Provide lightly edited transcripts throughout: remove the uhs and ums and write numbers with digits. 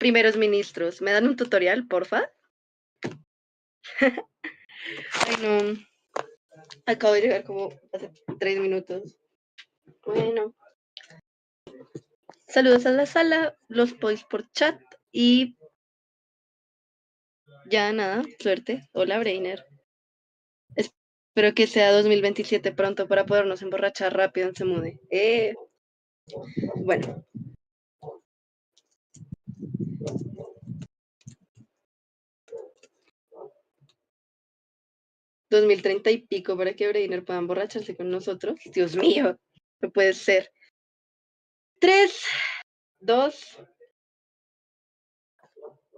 primeros ministros. ¿Me dan un tutorial, porfa? Ay, no. Acabo de llegar como hace 3 minutos. Bueno. Saludos a la sala, los boys por chat y ya nada, suerte. Hola, Brainer. Espero que sea 2027 pronto para podernos emborrachar rápido en Semude. Bueno. 2030 y pico para que Brainer pueda emborracharse con nosotros. Dios mío, no puede ser. 3, 2,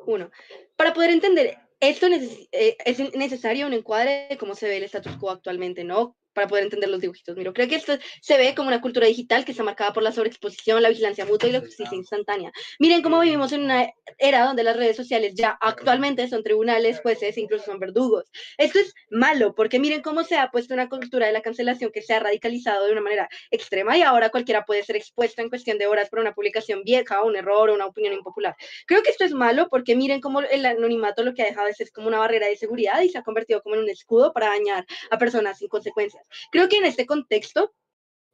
1. Para poder entender esto es necesario un encuadre de cómo se ve el status quo actualmente, ¿no? Para poder entender los dibujitos. Mira, creo que esto se ve como una cultura digital que está marcada por la sobreexposición, la vigilancia mutua y la justicia instantánea. Miren cómo vivimos en una era donde las redes sociales ya actualmente son tribunales, jueces e incluso son verdugos. Esto es malo, porque miren cómo se ha puesto una cultura de la cancelación que se ha radicalizado de una manera extrema y ahora cualquiera puede ser expuesto en cuestión de horas por una publicación vieja, un error o una opinión impopular. Creo que esto es malo porque miren cómo el anonimato lo que ha dejado es como una barrera de seguridad y se ha convertido como en un escudo para dañar a personas sin consecuencias. Creo que en este contexto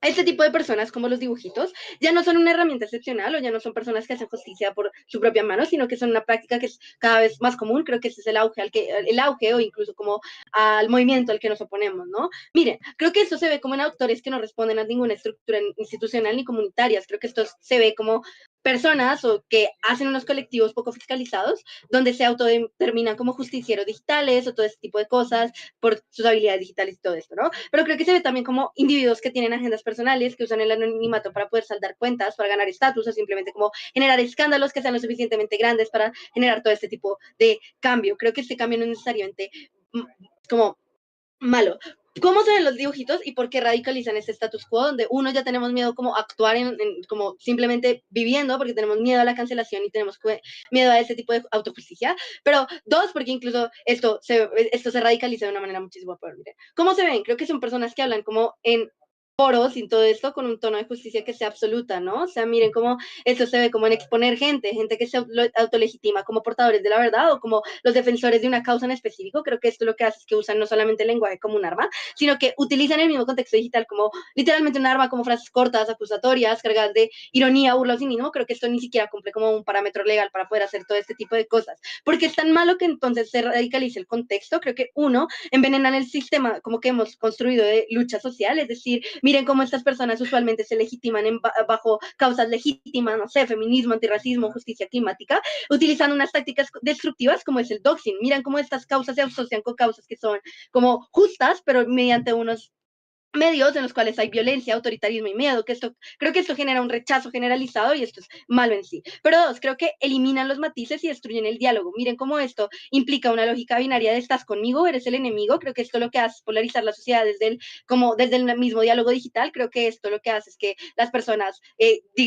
este tipo de personas, como los dibujitos, ya no son una herramienta excepcional o ya no son personas que hacen justicia por su propia mano, sino que son una práctica que es cada vez más común. Creo que ese es el auge o incluso como al movimiento al que nos oponemos, ¿no? Miren, creo que esto se ve como en autores que no responden a ninguna estructura institucional ni comunitarias. Creo que esto se ve como personas o que hacen unos colectivos poco fiscalizados donde se autodeterminan como justicieros digitales o todo este tipo de cosas por sus habilidades digitales y todo esto, ¿no? Pero creo que se ve también como individuos que tienen agendas personales, que usan el anonimato para poder saldar cuentas, para ganar estatus o simplemente como generar escándalos que sean lo suficientemente grandes para generar todo este tipo de cambio. Creo que este cambio no es necesariamente como malo. ¿Cómo se ven los dibujitos y por qué radicalizan este status quo donde uno ya tenemos miedo como actuar como simplemente viviendo porque tenemos miedo a la cancelación y tenemos miedo a ese tipo de autojusticia? Pero dos, porque incluso esto se radicaliza de una manera muchísimo peor. Miren. ¿Cómo se ven? Creo que son personas que hablan como en foros y todo esto con un tono de justicia que sea absoluta, ¿no? O sea, miren cómo esto se ve como en exponer gente que se autolegitima como portadores de la verdad o como los defensores de una causa en específico. Creo que esto lo que hace es que usan no solamente el lenguaje como un arma, sino que utilizan el mismo contexto digital como literalmente un arma, como frases cortas, acusatorias, cargadas de ironía, burla o cinismo. Creo que esto ni siquiera cumple como un parámetro legal para poder hacer todo este tipo de cosas. Porque es tan malo que entonces se radicalice el contexto. Creo que uno, envenenan el sistema como que hemos construido de lucha social, es decir, miren cómo estas personas usualmente se legitiman bajo causas legítimas, no sé, feminismo, antirracismo, justicia climática, utilizando unas tácticas destructivas como es el doxing. Miren cómo estas causas se asocian con causas que son como justas, pero mediante unos medios en los cuales hay violencia, autoritarismo y miedo, creo que esto genera un rechazo generalizado y esto es malo en sí. Pero dos, creo que eliminan los matices y destruyen el diálogo. Miren cómo esto implica una lógica binaria de estás conmigo, eres el enemigo. Creo que esto lo que hace es polarizar la sociedad desde el mismo diálogo digital. Creo que esto lo que hace es que las personas,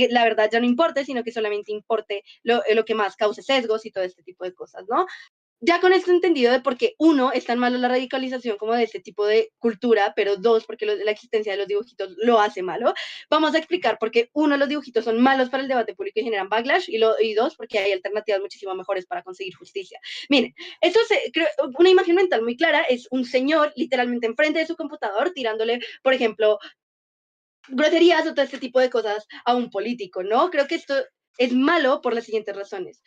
la verdad ya no importe, sino que solamente importe lo que más cause sesgos y todo este tipo de cosas, ¿no? Ya con esto entendido de por qué, uno, es tan malo la radicalización como de este tipo de cultura, pero dos, porque la existencia de los dibujitos lo hace malo, vamos a explicar por qué, uno, los dibujitos son malos para el debate público y generan backlash, y dos, porque hay alternativas muchísimo mejores para conseguir justicia. Miren, una imagen mental muy clara es un señor literalmente enfrente de su computador tirándole, por ejemplo, groserías o todo este tipo de cosas a un político, ¿no? Creo que esto es malo por las siguientes razones.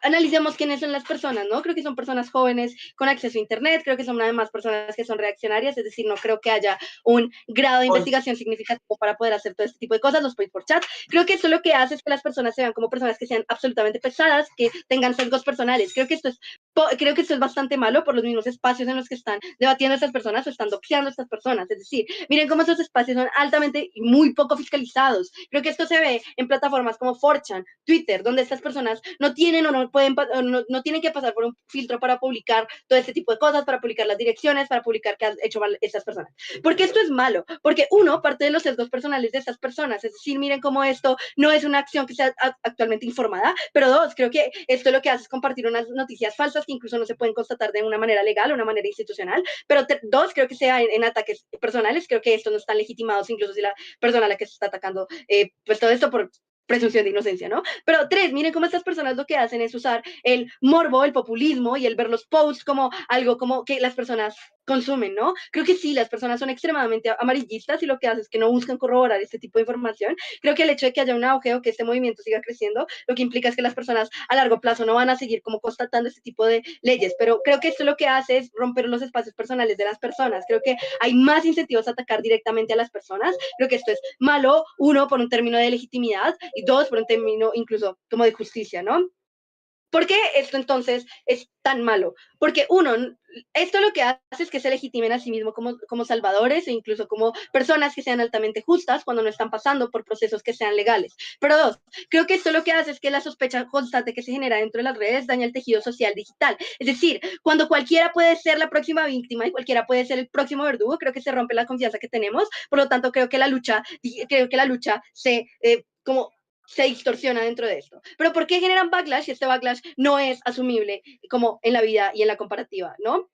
Analicemos quiénes son las personas, ¿no? Creo que son personas jóvenes con acceso a Internet, creo que son además personas que son reaccionarias, es decir, no creo que haya un grado de investigación significativo para poder hacer todo este tipo de cosas, los puedes por chat. Creo que esto lo que hace es que las personas se vean como personas que sean absolutamente pesadas, que tengan sesgos personales. Creo que esto es bastante malo por los mismos espacios en los que están debatiendo estas personas o están doxeando a estas personas. Es decir, miren cómo esos espacios son altamente y muy poco fiscalizados. Creo que esto se ve en plataformas como 4chan, Twitter, donde estas personas no tienen o no tienen que pasar por un filtro para publicar todo este tipo de cosas, para publicar las direcciones, para publicar qué han hecho mal estas personas. Porque esto es malo, porque uno, parte de los sesgos personales de estas personas, es decir, miren cómo esto no es una acción que sea actualmente informada, pero dos, creo que esto lo que hace es compartir unas noticias falsas que incluso no se pueden constatar de una manera legal o una manera institucional, pero dos, creo que sea en ataques personales, creo que estos no están legitimados, incluso si la persona a la que se está atacando, pues todo esto presunción de inocencia, ¿no? Pero tres, miren cómo estas personas lo que hacen es usar el morbo, el populismo y el ver los posts como algo como que las personas consumen, ¿no? Creo que sí, las personas son extremadamente amarillistas y lo que hacen es que no buscan corroborar este tipo de información. Creo que el hecho de que haya un auge o que este movimiento siga creciendo, lo que implica es que las personas a largo plazo no van a seguir como constatando este tipo de leyes, pero creo que esto lo que hace es romper los espacios personales de las personas. Creo que hay más incentivos a atacar directamente a las personas. Creo que esto es malo, uno, por un término de legitimidad y dos, por un término incluso como de justicia, ¿no? ¿Por qué esto entonces es tan malo? Porque uno, esto lo que hace es que se legitimen a sí mismos como salvadores e incluso como personas que sean altamente justas cuando no están pasando por procesos que sean legales. Pero dos, creo que esto lo que hace es que la sospecha constante que se genera dentro de las redes daña el tejido social digital. Es decir, cuando cualquiera puede ser la próxima víctima y cualquiera puede ser el próximo verdugo, creo que se rompe la confianza que tenemos. Por lo tanto, creo que la lucha como se distorsiona dentro de esto. Pero ¿por qué generan backlash si este backlash no es asumible como en la vida y en la comparativa, ¿no?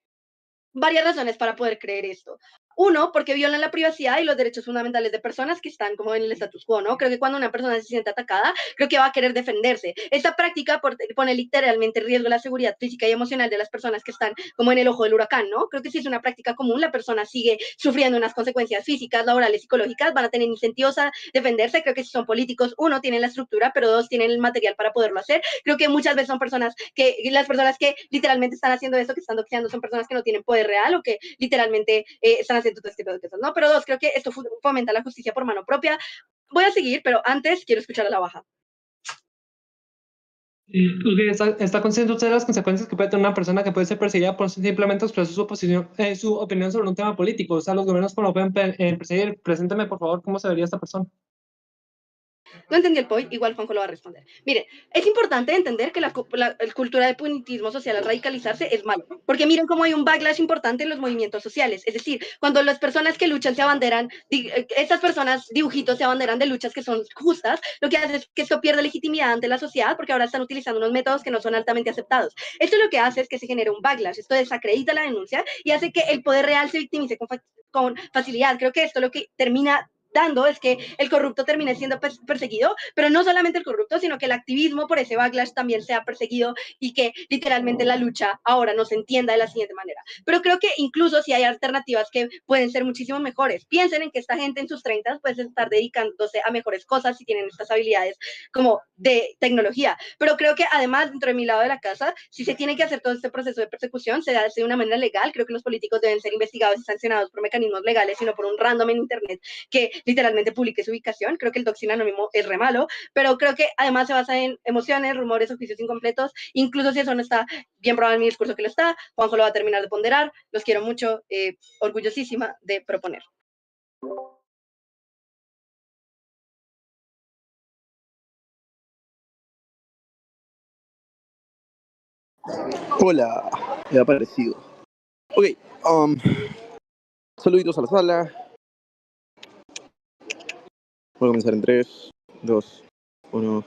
Varias razones para poder creer esto. Uno, porque violan la privacidad y los derechos fundamentales de personas que están como en el status quo, ¿no? Creo que cuando una persona se siente atacada, creo que va a querer defenderse. Esta práctica pone literalmente en riesgo la seguridad física y emocional de las personas que están como en el ojo del huracán, ¿no? Creo que si es una práctica común, la persona sigue sufriendo unas consecuencias físicas, laborales, psicológicas, van a tener incentivos a defenderse. Creo que si son políticos, uno, tienen la estructura, pero dos, tienen el material para poderlo hacer. Creo que muchas veces son las personas que literalmente están haciendo esto, que están doxeando, son personas que no tienen poder real o que literalmente están haciendo todo este tipo de cosas, ¿no? Pero dos, creo que esto fomenta la justicia por mano propia. Voy a seguir, pero antes quiero escuchar a la baja. ¿Está consciente usted de las consecuencias que puede tener una persona que puede ser perseguida por simplemente expresar su opinión sobre un tema político? O sea, los gobiernos como lo pueden perseguir. Presénteme, por favor, cómo se vería esta persona. No entendí el point, igual Juanjo lo va a responder. Mire, es importante entender que la cultura de punitismo social al radicalizarse es malo, porque miren cómo hay un backlash importante en los movimientos sociales. Es decir, cuando las personas que luchan se abanderan, estas personas dibujitos se abanderan de luchas que son justas, lo que hace es que esto pierde legitimidad ante la sociedad porque ahora están utilizando unos métodos que no son altamente aceptados. Esto lo que hace es que se genere un backlash, esto desacredita la denuncia y hace que el poder real se victimice con facilidad. Creo que esto lo que termina dando es que el corrupto termine siendo perseguido, pero no solamente el corrupto, sino que el activismo por ese backlash también sea perseguido y que literalmente la lucha ahora no se entienda de la siguiente manera. Pero creo que incluso si hay alternativas que pueden ser muchísimo mejores, piensen en que esta gente en sus 30 puede estar dedicándose a mejores cosas si tienen estas habilidades como de tecnología. Pero creo que además dentro de mi lado de la casa, si se tiene que hacer todo este proceso de persecución, se hace de una manera legal. Creo que los políticos deben ser investigados y sancionados por mecanismos legales, sino por un random en internet que literalmente publique su ubicación. Creo que el doxing anónimo es re malo, pero creo que además se basa en emociones, rumores o juicios incompletos, incluso si eso no está bien probado en mi discurso que lo está. Juanjo lo va a terminar de ponderar. Los quiero mucho, orgullosísima de proponer. Hola, me ha parecido. Ok, saluditos a la sala. Voy a comenzar en 3, 2, 1,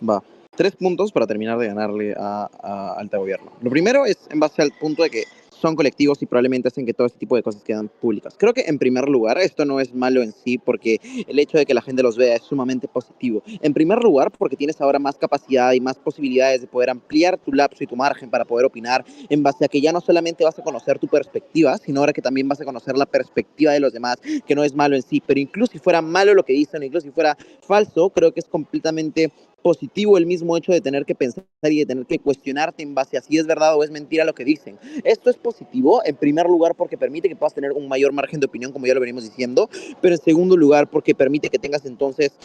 va. 3 puntos para terminar de ganarle a Alta Gobierno. Lo primero es en base al punto de que son colectivos y probablemente hacen que todo este tipo de cosas quedan públicas. Creo que en primer lugar esto no es malo en sí porque el hecho de que la gente los vea es sumamente positivo. En primer lugar porque tienes ahora más capacidad y más posibilidades de poder ampliar tu lapso y tu margen para poder opinar en base a que ya no solamente vas a conocer tu perspectiva, sino ahora que también vas a conocer la perspectiva de los demás, que no es malo en sí, pero incluso si fuera malo lo que dicen, incluso si fuera falso, creo que es completamente positivo el mismo hecho de tener que pensar y de tener que cuestionarte en base a si es verdad o es mentira lo que dicen. Esto es positivo, en primer lugar, porque permite que puedas tener un mayor margen de opinión, como ya lo venimos diciendo, pero en segundo lugar, porque permite que tengas entonces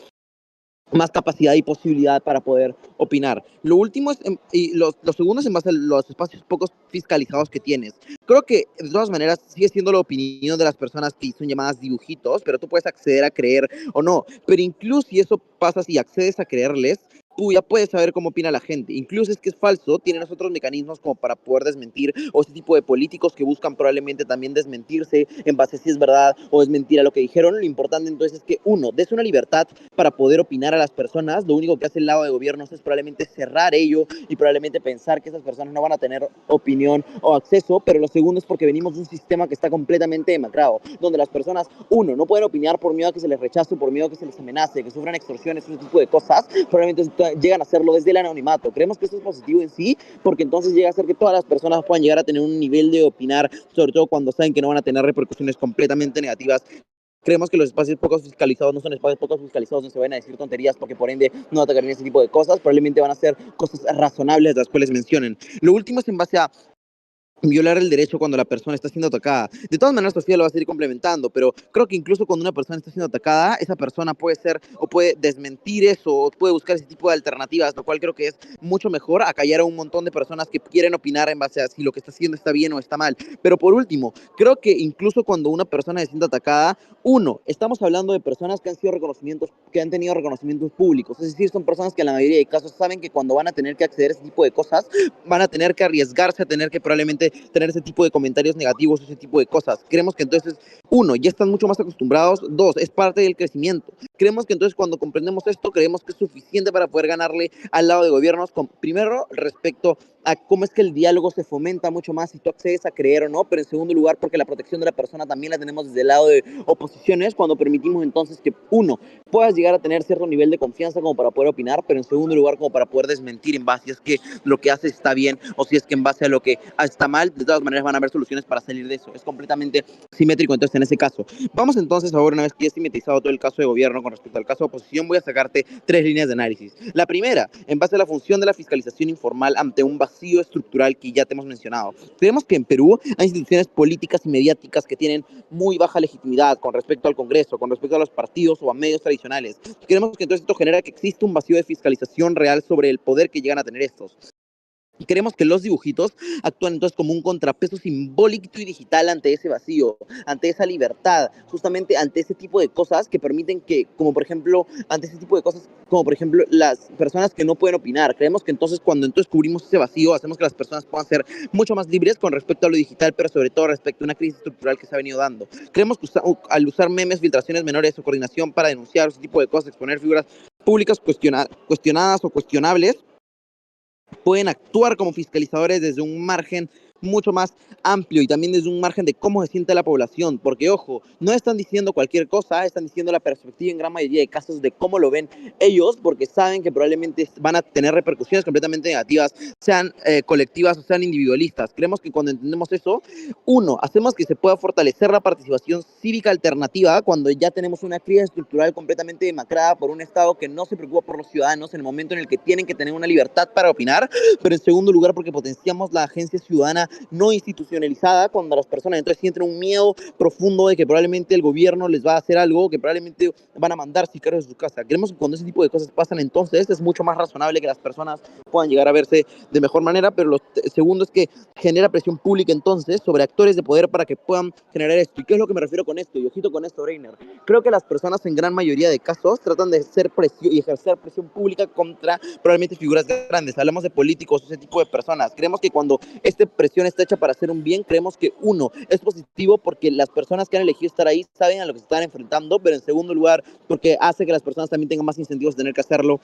más capacidad y posibilidad para poder opinar. Lo último es, y lo segundo es en base a los espacios poco fiscalizados que tienes. Creo que de todas maneras sigue siendo la opinión de las personas que son llamadas dibujitos, pero tú puedes acceder a creer o no. Pero incluso si eso pasa, si accedes a creerles, ya puedes saber cómo opina la gente. Incluso es que es falso, tienen otros mecanismos como para poder desmentir, o ese tipo de políticos que buscan probablemente también desmentirse en base a si es verdad o es mentira lo que dijeron. Lo importante entonces es que, uno, des una libertad para poder opinar a las personas. Lo único que hace el lado de gobiernos es probablemente cerrar ello y probablemente pensar que esas personas no van a tener opinión o acceso, pero lo segundo es porque venimos de un sistema que está completamente demacrado, donde las personas, uno, no pueden opinar por miedo a que se les rechace, por miedo a que se les amenace, que sufran extorsiones, ese tipo de cosas, probablemente llegan a hacerlo desde el anonimato. Creemos que esto es positivo en sí, porque entonces llega a ser que todas las personas puedan llegar a tener un nivel de opinar, sobre todo cuando saben que no van a tener repercusiones completamente negativas. Creemos que los espacios poco fiscalizados no son espacios poco fiscalizados donde se van a decir tonterías porque por ende no atacarían ese tipo de cosas, probablemente van a ser cosas razonables las cuales mencionen. Lo último es en base a violar el derecho cuando la persona está siendo atacada. De todas maneras, Sofía lo va a seguir complementando, pero creo que incluso cuando una persona está siendo atacada, esa persona puede ser o puede desmentir eso o puede buscar ese tipo de alternativas, lo cual creo que es mucho mejor a callar a un montón de personas que quieren opinar en base a si lo que está haciendo está bien o está mal. Pero por último, creo que incluso cuando una persona se siente atacada, uno, estamos hablando de personas que han sido reconocimientos, que han tenido reconocimientos públicos, es decir, son personas que en la mayoría de casos saben que cuando van a tener que acceder a ese tipo de cosas, van a tener que arriesgarse a tener que probablemente tener ese tipo de comentarios negativos, ese tipo de cosas. Creemos que entonces, uno, ya están mucho más acostumbrados, dos, es parte del crecimiento. Creemos que entonces cuando comprendemos esto, creemos que es suficiente para poder ganarle al lado de gobiernos, primero respecto a cómo es que el diálogo se fomenta mucho más si tú accedes a creer o no, pero en segundo lugar porque la protección de la persona también la tenemos desde el lado de oposiciones, cuando permitimos entonces que uno, puedas llegar a tener cierto nivel de confianza como para poder opinar, pero en segundo lugar como para poder desmentir en base a si es que lo que haces está bien o si es que en base a lo que está mal, de todas maneras van a haber soluciones para salir de eso. Es completamente simétrico entonces en ese caso. Vamos entonces ahora, una vez que ya he simetrizado todo el caso de gobierno con respecto al caso de oposición, voy a sacarte 3 líneas de análisis. La primera, en base a la función de la fiscalización informal ante un vacío estructural que ya te hemos mencionado. Creemos que en Perú hay instituciones políticas y mediáticas que tienen muy baja legitimidad con respecto al Congreso, con respecto a los partidos o a medios tradicionales. Creemos que entonces esto genera que existe un vacío de fiscalización real sobre el poder que llegan a tener estos. Y creemos que los dibujitos actúan entonces como un contrapeso simbólico y digital ante ese vacío, ante esa libertad, justamente ante ese tipo de cosas que permiten que, como por ejemplo, ante ese tipo de cosas, como por ejemplo las personas que no pueden opinar. Creemos que entonces cuando entonces cubrimos ese vacío, hacemos que las personas puedan ser mucho más libres con respecto a lo digital, pero sobre todo respecto a una crisis estructural que se ha venido dando. Creemos que al usar memes, filtraciones menores o coordinación para denunciar ese tipo de cosas, exponer figuras públicas cuestionadas o cuestionables, pueden actuar como fiscalizadores desde un margen mucho más amplio y también desde un margen de cómo se siente la población, porque ojo, no están diciendo cualquier cosa, están diciendo la perspectiva en gran mayoría de casos de cómo lo ven ellos, porque saben que probablemente van a tener repercusiones completamente negativas, sean colectivas o sean individualistas. Creemos que cuando entendemos eso, uno, hacemos que se pueda fortalecer la participación cívica alternativa cuando ya tenemos una crisis estructural completamente demacrada por un Estado que no se preocupa por los ciudadanos en el momento en el que tienen que tener una libertad para opinar, pero en segundo lugar porque potenciamos la agencia ciudadana no institucionalizada cuando las personas entonces sienten un miedo profundo de que probablemente el gobierno les va a hacer algo, que probablemente van a mandar sicarios de su casa. Creemos que cuando ese tipo de cosas pasan entonces es mucho más razonable que las personas puedan llegar a verse de mejor manera, pero lo segundo es que genera presión pública entonces sobre actores de poder para que puedan generar esto. ¿Y qué es lo que me refiero con esto? Y ojito con esto, Reiner. Creo que las personas en gran mayoría de casos tratan de hacer presión y ejercer presión pública contra probablemente figuras grandes. Hablamos de políticos, ese tipo de personas. Creemos que cuando esta presión está hecha para hacer un bien, creemos que uno, es positivo porque las personas que han elegido estar ahí saben a lo que se están enfrentando, pero en segundo lugar, porque hace que las personas también tengan más incentivos de tener que hacerlo.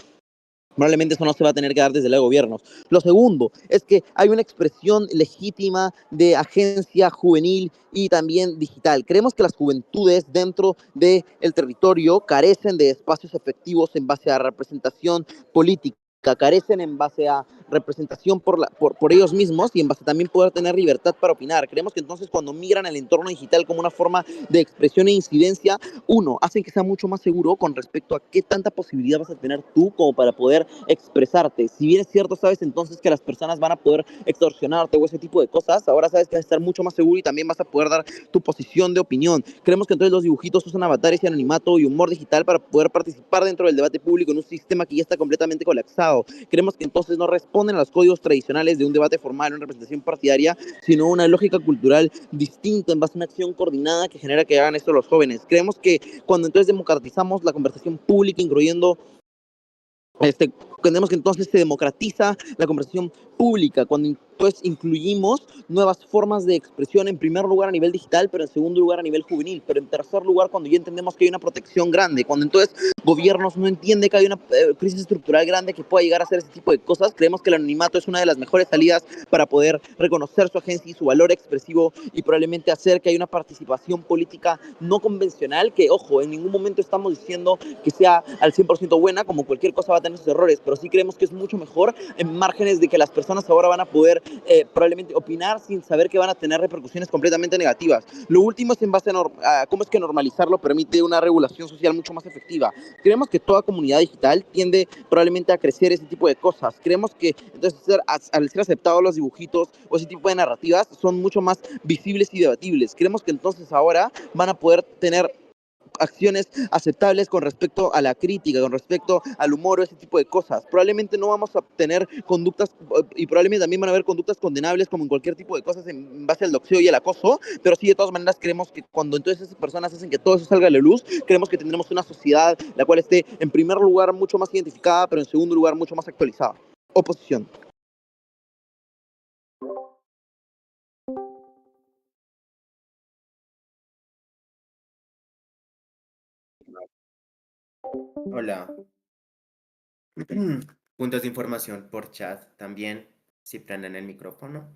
Probablemente eso no se va a tener que dar desde el gobierno. Lo segundo es que hay una expresión legítima de agencia juvenil y también digital. Creemos que las juventudes dentro del territorio carecen de espacios efectivos en base a representación política, carecen en base a representación por ellos mismos y en base a también poder tener libertad para opinar. Creemos que entonces cuando migran al entorno digital como una forma de expresión e incidencia, uno, hacen que sea mucho más seguro con respecto a qué tanta posibilidad vas a tener tú como para poder expresarte. Si bien es cierto, sabes entonces que las personas van a poder extorsionarte o ese tipo de cosas, ahora sabes que vas a estar mucho más seguro y también vas a poder dar tu posición de opinión. Creemos que entonces los dibujitos usan avatares y anonimato y humor digital para poder participar dentro del debate público en un sistema que ya está completamente colapsado. Creemos que entonces no responden a los códigos tradicionales de un debate formal, una representación partidaria, sino una lógica cultural distinta en base a una acción coordinada que genera que hagan esto los jóvenes. Creemos que cuando entonces democratizamos la conversación pública, incluyendo Entendemos que entonces se democratiza la conversación pública, cuando entonces incluimos nuevas formas de expresión, en primer lugar a nivel digital, pero en segundo lugar a nivel juvenil, pero en tercer lugar cuando ya entendemos que hay una protección grande, cuando entonces gobiernos no entienden que hay una crisis estructural grande que pueda llegar a hacer ese tipo de cosas, creemos que el anonimato es una de las mejores salidas para poder reconocer su agencia y su valor expresivo y probablemente hacer que haya una participación política no convencional, que ojo, en ningún momento estamos diciendo que sea al 100% buena, como cualquier cosa va a tener sus errores, pero sí creemos que es mucho mejor en márgenes de que las personas ahora van a poder probablemente opinar sin saber que van a tener repercusiones completamente negativas. Lo último es en base a cómo es que normalizarlo permite una regulación social mucho más efectiva. Creemos que toda comunidad digital tiende probablemente a crecer ese tipo de cosas. Creemos que entonces al ser aceptados los dibujitos o ese tipo de narrativas son mucho más visibles y debatibles. Creemos que entonces ahora van a poder tener acciones aceptables con respecto a la crítica, con respecto al humor o ese tipo de cosas. Probablemente no vamos a tener conductas y probablemente también van a haber conductas condenables como en cualquier tipo de cosas en base al doxeo y el acoso, pero sí de todas maneras creemos que cuando entonces esas personas hacen que todo eso salga a la luz, creemos que tendremos una sociedad la cual esté en primer lugar mucho más identificada, pero en segundo lugar mucho más actualizada. Oposición. Hola. Puntos de información por chat también, si prenden el micrófono.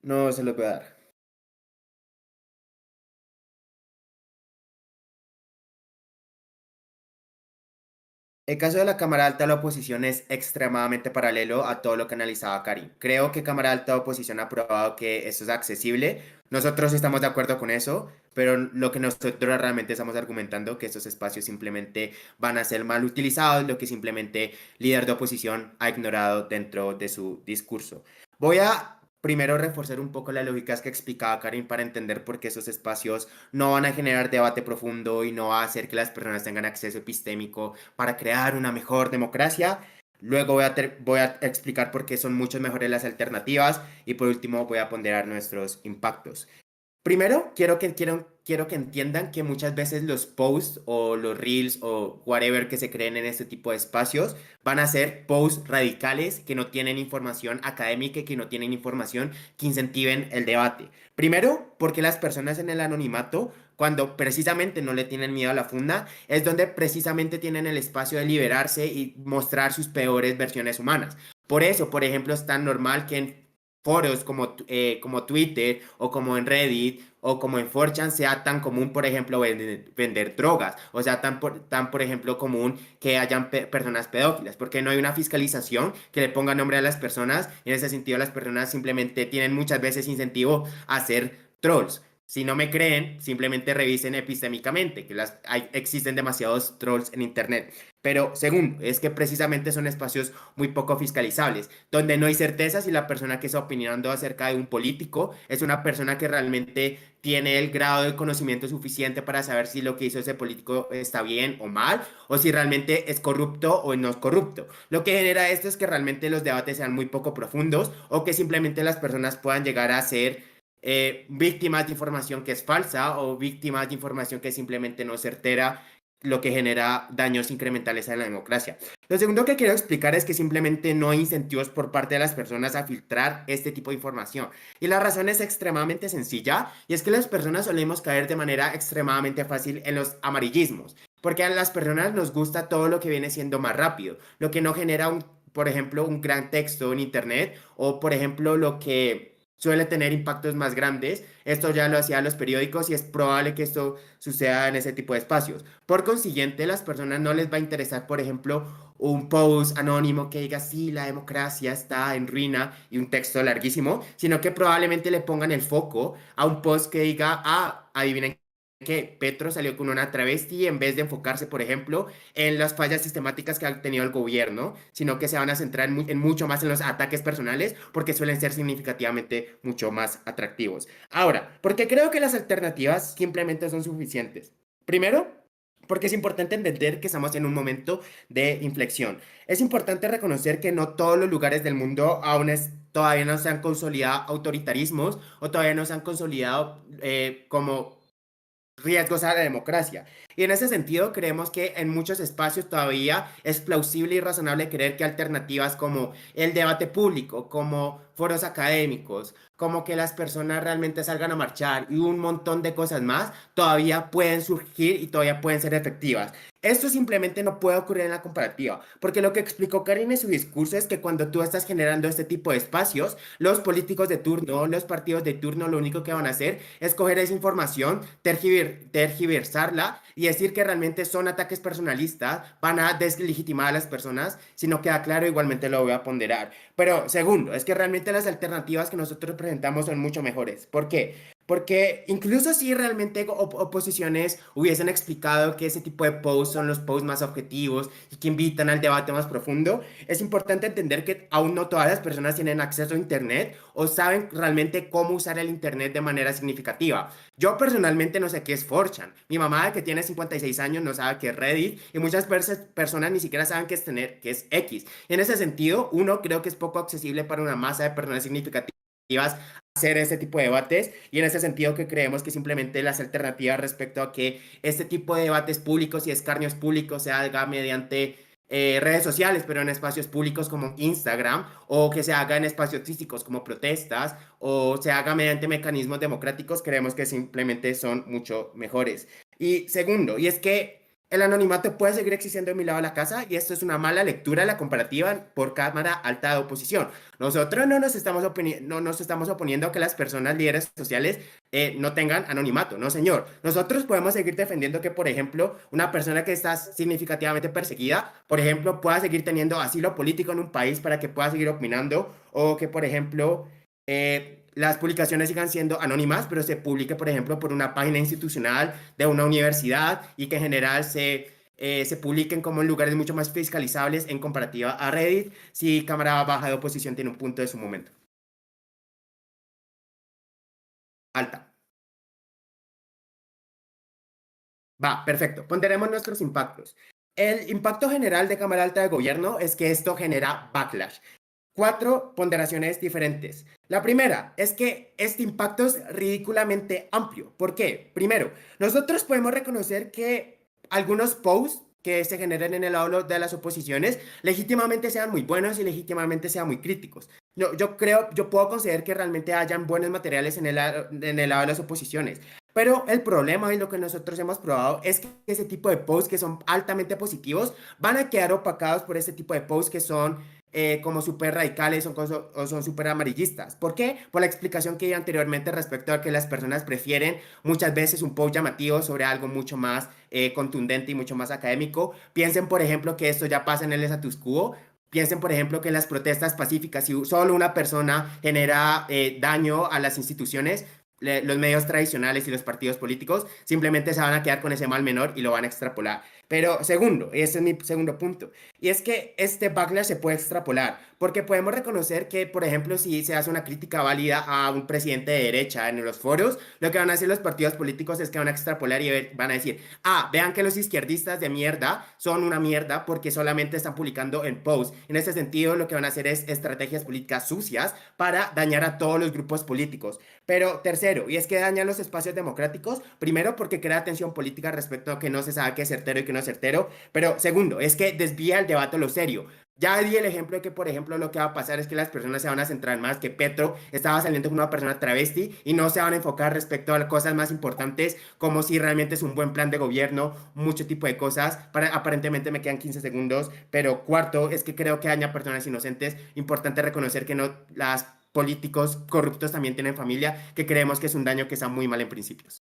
No se los voy a dar. El caso de la Cámara Alta de la Oposición es extremadamente paralelo a todo lo que analizaba Karim. Creo que Cámara Alta de Oposición ha probado que esto es accesible. Nosotros estamos de acuerdo con eso, pero lo que nosotros realmente estamos argumentando que estos espacios simplemente van a ser mal utilizados, lo que simplemente líder de oposición ha ignorado dentro de su discurso. Voy a primero reforzar un poco las lógicas que explicaba Karim para entender por qué esos espacios no van a generar debate profundo y no va a hacer que las personas tengan acceso epistémico para crear una mejor democracia. Luego voy a explicar por qué son mucho mejores las alternativas y por último voy a ponderar nuestros impactos. Primero, quiero que entiendan que muchas veces los posts o los reels o whatever que se creen en este tipo de espacios van a ser posts radicales que no tienen información académica y que no tienen información que incentiven el debate. Primero, porque las personas en el anonimato, cuando precisamente no le tienen miedo a la funda, es donde precisamente tienen el espacio de liberarse y mostrar sus peores versiones humanas. Por eso, por ejemplo, es tan normal que en foros como Twitter o como en Reddit o como en 4chan sea tan común, por ejemplo, vender drogas, o sea, por ejemplo, común que hayan personas pedófilas, porque no hay una fiscalización que le ponga nombre a las personas. En ese sentido, las personas simplemente tienen muchas veces incentivo a ser trolls. Si no me creen, simplemente revisen epistémicamente, que existen demasiados trolls en Internet. Pero segundo, es que precisamente son espacios muy poco fiscalizables, donde no hay certeza si la persona que está opinando acerca de un político es una persona que realmente tiene el grado de conocimiento suficiente para saber si lo que hizo ese político está bien o mal, o si realmente es corrupto o no es corrupto. Lo que genera esto es que realmente los debates sean muy poco profundos o que simplemente las personas puedan llegar a ser víctimas de información que es falsa o víctimas de información que simplemente no es certera, lo que genera daños incrementales a la democracia. Lo segundo que quiero explicar es que simplemente no hay incentivos por parte de las personas a filtrar este tipo de información. Y la razón es extremadamente sencilla, y es que las personas solemos caer de manera extremadamente fácil en los amarillismos, porque a las personas nos gusta todo lo que viene siendo más rápido, lo que no genera por ejemplo, un gran texto en internet, o por ejemplo, lo que suele tener impactos más grandes. Esto ya lo hacían los periódicos y es probable que esto suceda en ese tipo de espacios. Por consiguiente, las personas no les va a interesar, por ejemplo, un post anónimo que diga, sí, la democracia está en ruina y un texto larguísimo, sino que probablemente le pongan el foco a un post que diga, ah, adivinen que Petro salió con una travesti en vez de enfocarse, por ejemplo, en las fallas sistemáticas que ha tenido el gobierno, sino que se van a centrar en mucho más en los ataques personales porque suelen ser significativamente mucho más atractivos. Ahora, porque creo que las alternativas simplemente son suficientes. Primero, porque es importante entender que estamos en un momento de inflexión. Es importante reconocer que no todos los lugares del mundo todavía no se han consolidado autoritarismos o todavía no se han consolidado como riesgos a la democracia. Y en ese sentido, creemos que en muchos espacios todavía es plausible y razonable creer que alternativas como el debate público, como foros académicos, como que las personas realmente salgan a marchar y un montón de cosas más, todavía pueden surgir y todavía pueden ser efectivas. Esto simplemente no puede ocurrir en la comparativa, porque lo que explicó Karine en su discurso es que cuando tú estás generando este tipo de espacios, los políticos de turno, los partidos de turno, lo único que van a hacer es coger esa información, tergiversarla y decir que realmente son ataques personalistas, van a deslegitimar a las personas. Si no queda claro, igualmente lo voy a ponderar. Pero segundo, es que realmente las alternativas que nosotros presentamos son mucho mejores. ¿Por qué? Porque incluso si realmente oposiciones hubiesen explicado que ese tipo de posts son los posts más objetivos y que invitan al debate más profundo, es importante entender que aún no todas las personas tienen acceso a Internet o saben realmente cómo usar el Internet de manera significativa. Yo personalmente no sé qué es 4chan. Mi mamá, que tiene 56 años, no sabe qué es Reddit y muchas personas ni siquiera saben qué es tener, qué es X. En ese sentido, uno, creo que es poco accesible para una masa de personas significativas hacer este tipo de debates y en ese sentido que creemos que simplemente las alternativas respecto a que este tipo de debates públicos y escarnios públicos se haga mediante redes sociales, pero en espacios públicos como Instagram, o que se haga en espacios físicos como protestas, o se haga mediante mecanismos democráticos, creemos que simplemente son mucho mejores. Y segundo, y es que el anonimato puede seguir existiendo en mi lado de la casa y esto es una mala lectura de la comparativa por cámara alta de oposición. Nosotros no nos estamos oponiendo a que las personas líderes sociales no tengan anonimato, no señor. Nosotros podemos seguir defendiendo que, por ejemplo, una persona que está significativamente perseguida, por ejemplo, pueda seguir teniendo asilo político en un país para que pueda seguir opinando, o que, por ejemplo, las publicaciones sigan siendo anónimas, pero se publique, por ejemplo, por una página institucional de una universidad y que en general se publiquen como en lugares mucho más fiscalizables en comparativa a Reddit, si Cámara Baja de Oposición tiene un punto de su momento. Alta. Va, perfecto. Ponderemos nuestros impactos. El impacto general de Cámara Alta de Gobierno es que esto genera backlash. 4 ponderaciones diferentes. La primera es que este impacto es ridículamente amplio. ¿Por qué? Primero, nosotros podemos reconocer que algunos posts que se generen en el lado de las oposiciones legítimamente sean muy buenos y legítimamente sean muy críticos. Yo puedo considerar que realmente hayan buenos materiales en el lado de las oposiciones. Pero el problema y lo que nosotros hemos probado es que ese tipo de posts que son altamente positivos van a quedar opacados por ese tipo de posts que son como súper radicales o son súper amarillistas. ¿Por qué? Por la explicación que di anteriormente respecto a que las personas prefieren muchas veces un post llamativo sobre algo mucho más contundente y mucho más académico. Piensen, por ejemplo, que esto ya pasa en el status quo. Piensen, por ejemplo, que en las protestas pacíficas, si solo una persona genera daño a las instituciones, los medios tradicionales y los partidos políticos simplemente se van a quedar con ese mal menor y lo van a extrapolar. Pero segundo, ese es mi segundo punto, y es que este backlash se puede extrapolar, porque podemos reconocer que, por ejemplo, si se hace una crítica válida a un presidente de derecha en los foros, lo que van a hacer los partidos políticos es que van a extrapolar y van a decir, ah, vean que los izquierdistas de mierda son una mierda porque solamente están publicando en posts. En ese sentido, lo que van a hacer es estrategias políticas sucias para dañar a todos los grupos políticos. Pero tercero, y es que dañan los espacios democráticos, primero porque crea tensión política respecto a que no se sabe qué es certero y qué no es certero, pero segundo, es que desvía el debate a lo serio. Ya di el ejemplo de que, por ejemplo, lo que va a pasar es que las personas se van a centrar más que Petro estaba saliendo con una persona travesti y no se van a enfocar respecto a las cosas más importantes, como si realmente es un buen plan de gobierno, mucho tipo de cosas. Aparentemente me quedan 15 segundos, pero cuarto, es que creo que daña a personas inocentes. Importante reconocer que no las políticos corruptos también tienen familia, que creemos que es un daño que está muy mal en principios.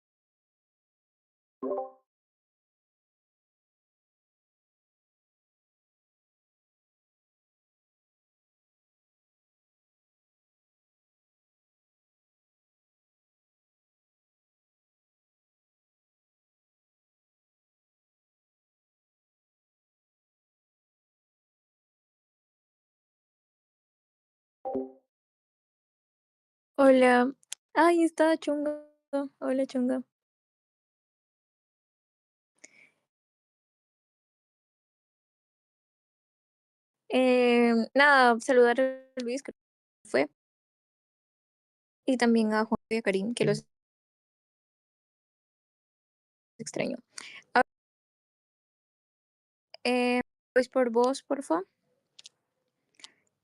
Hola. Ay, está chunga. Hola, chunga. Nada, saludar a Luis, que fue, y también a Juan y a Karim, que los extraño. Pues por vos, porfa.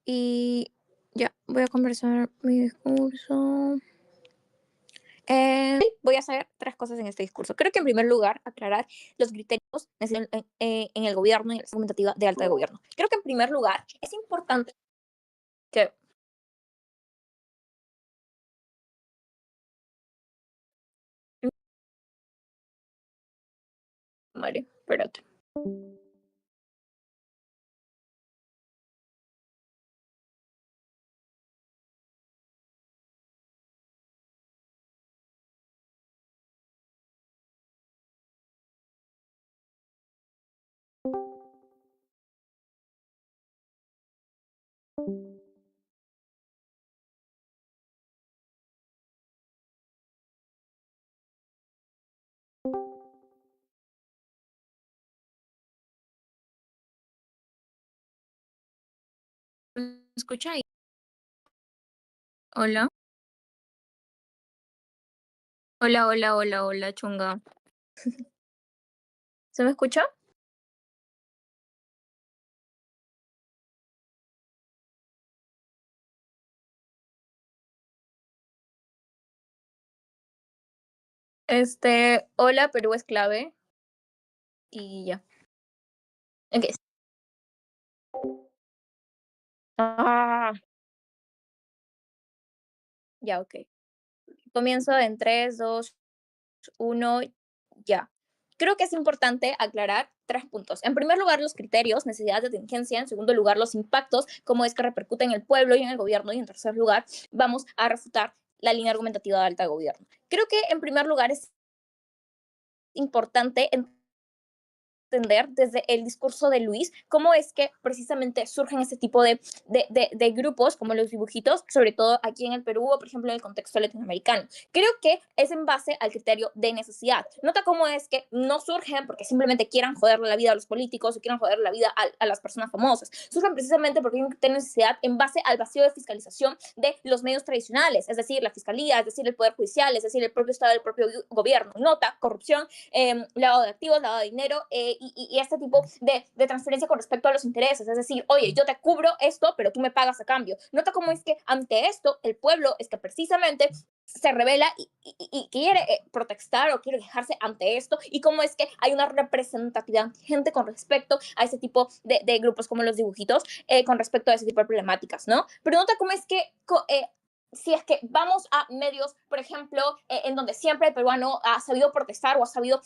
Y ya, voy a conversar mi discurso. Voy a hacer 3 cosas en este discurso. Creo que en primer lugar, aclarar los criterios en el gobierno y en la argumentativa de alta de gobierno. Creo que en primer lugar es importante que... Vale, espérate. ¿Me escucha ahí? Hola. Hola, hola, hola, hola, chunga. ¿Se me escucha? Hola, Perú es clave. Y ya. Ok. Ah, ya, ok. Comienzo en 3, 2, 1, ya. Creo que es importante aclarar 3 puntos. En primer lugar, los criterios, necesidades de contingencia. En segundo lugar, los impactos, cómo es que repercute en el pueblo y en el gobierno. Y en tercer lugar, vamos a refutar la línea argumentativa de alta gobierno. Creo que en primer lugar es importante entender desde el discurso de Luis cómo es que precisamente surgen este tipo de grupos como los dibujitos, sobre todo aquí en el Perú o por ejemplo en el contexto latinoamericano. Creo que es en base al criterio de necesidad. Nota cómo es que no surgen porque simplemente quieran joderle la vida a los políticos o quieran joderle la vida a las personas famosas. Surgen precisamente porque hay un criterio de necesidad en base al vacío de fiscalización de los medios tradicionales, es decir, la fiscalía, es decir, el poder judicial, es decir, el propio Estado, el propio gobierno. Nota, corrupción, lavado de activos, lavado de dinero, y este tipo de transferencia con respecto a los intereses. Es decir, oye, yo te cubro esto, pero tú me pagas a cambio. Nota cómo es que ante esto el pueblo es que precisamente se revela y quiere protestar o quiere quejarse ante esto, y cómo es que hay una representatividad gente con respecto a ese tipo de grupos como los dibujitos, con respecto a ese tipo de problemáticas, ¿no? Pero nota cómo es que si es que vamos a medios, por ejemplo, en donde siempre el peruano ha sabido protestar o ha sabido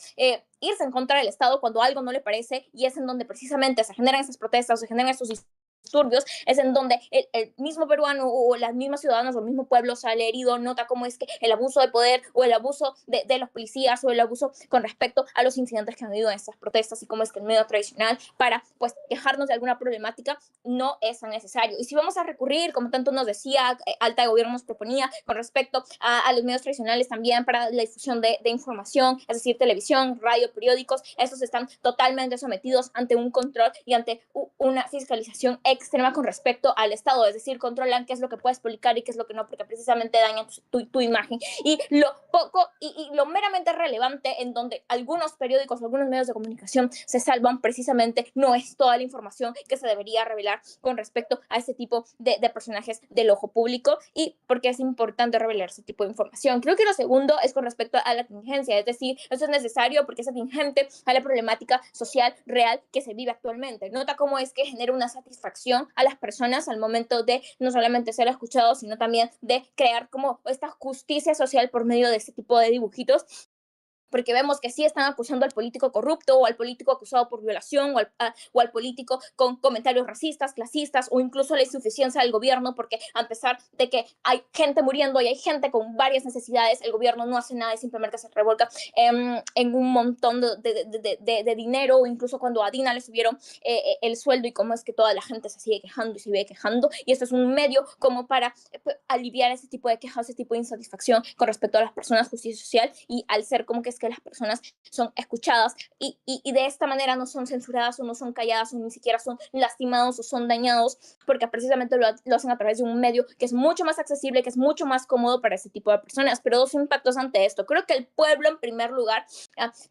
irse en contra del Estado cuando algo no le parece, y es en donde precisamente se generan esas protestas, se generan estos disturbios, es en donde el mismo peruano o las mismas ciudadanas o el mismo pueblo sale herido. Nota cómo es que el abuso de poder o el abuso de los policías o el abuso con respecto a los incidentes que han habido en estas protestas, y cómo es que el medio tradicional para pues quejarnos de alguna problemática no es tan necesario. Y si vamos a recurrir, como tanto nos decía, alta de gobierno nos proponía con respecto a los medios tradicionales también para la difusión de información, es decir, televisión, radio, periódicos, estos están totalmente sometidos ante un control y ante una fiscalización extrema con respecto al Estado, es decir, controlan qué es lo que puedes publicar y qué es lo que no, porque precisamente dañan tu imagen. Y lo poco y lo meramente relevante en donde algunos periódicos, algunos medios de comunicación se salvan, precisamente no es toda la información que se debería revelar con respecto a este tipo de personajes del ojo público, y porque es importante revelar ese tipo de información. Creo que lo segundo es con respecto a la contingencia, es decir, eso es necesario porque es atingente a la problemática social real que se vive actualmente. Nota cómo es que genera una satisfacción a las personas al momento de no solamente ser escuchados, sino también de crear como esta justicia social por medio de este tipo de dibujitos, porque vemos que sí están acusando al político corrupto o al político acusado por violación o al político con comentarios racistas, clasistas, o incluso la insuficiencia del gobierno, porque a pesar de que hay gente muriendo y hay gente con varias necesidades, el gobierno no hace nada y simplemente se revolca en un montón de dinero, o incluso cuando a Dina le subieron el sueldo, y cómo es que toda la gente se sigue quejando y se sigue quejando, y esto es un medio como para aliviar ese tipo de quejas, ese tipo de insatisfacción con respecto a las personas, justicia social, y al ser como que es que las personas son escuchadas y de esta manera no son censuradas o no son calladas o ni siquiera son lastimados o son dañados, porque precisamente lo hacen a través de un medio que es mucho más accesible, que es mucho más cómodo para ese tipo de personas. Pero dos impactos ante esto. Creo que el pueblo, en primer lugar,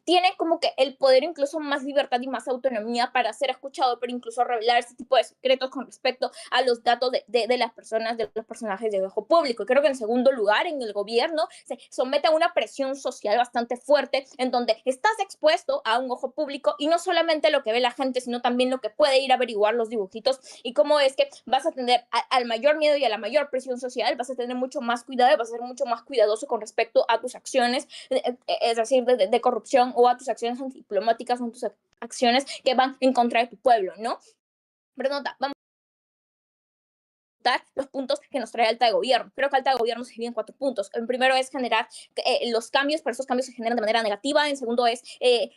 tiene como que el poder, incluso más libertad y más autonomía para ser escuchado, pero incluso revelar ese tipo de secretos con respecto a los datos de las personas, de los personajes de ojo público. Creo que en segundo lugar, en el gobierno se somete a una presión social bastante fuerte, en donde estás expuesto a un ojo público y no solamente lo que ve la gente, sino también lo que puede ir a averiguar los dibujitos, y cómo es que vas a tener al mayor miedo y a la mayor presión social, vas a tener mucho más cuidado y vas a ser mucho más cuidadoso con respecto a tus acciones, es decir, de corrupción, o a tus acciones antidiplomáticas, o tus acciones que van en contra de tu pueblo, ¿no? Pero nota, vamos los puntos que nos trae Alta de Gobierno. Creo que Alta de Gobierno se divide en 4 puntos. El primero es generar los cambios, pero esos cambios se generan de manera negativa. En segundo es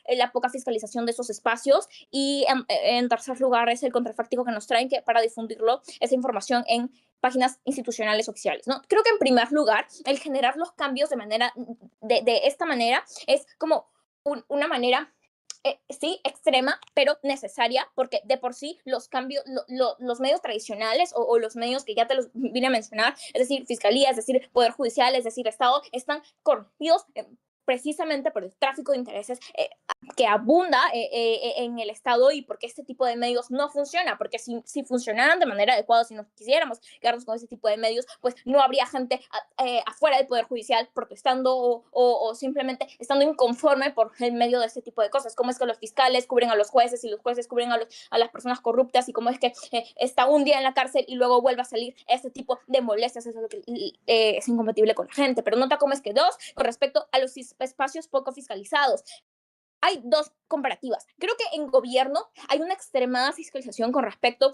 la poca fiscalización de esos espacios. Y en tercer lugar es el contrafáctico que nos traen, que para difundirlo, esa información en páginas institucionales oficiales, ¿no? Creo que en primer lugar, el generar los cambios de esta manera es como una manera sí, extrema, pero necesaria, porque de por sí los cambios, los medios tradicionales o los medios que ya te los vine a mencionar, es decir, fiscalía, es decir, poder judicial, es decir, Estado, están corrompidos precisamente por el tráfico de intereses que abunda en el Estado, y porque este tipo de medios no funciona, porque si funcionaran de manera adecuada, si nos quisiéramos quedarnos con este tipo de medios, pues no habría gente afuera del Poder Judicial protestando o simplemente estando inconforme por el medio de este tipo de cosas. Cómo es que los fiscales cubren a los jueces y los jueces cubren a las personas corruptas, y cómo es que está un día en la cárcel y luego vuelve a salir este tipo de molestias. Eso es lo que es incompatible con la gente. Pero nota cómo es que dos, con respecto a los espacios poco fiscalizados, hay dos comparativas. Creo que en gobierno hay una extremada fiscalización con respecto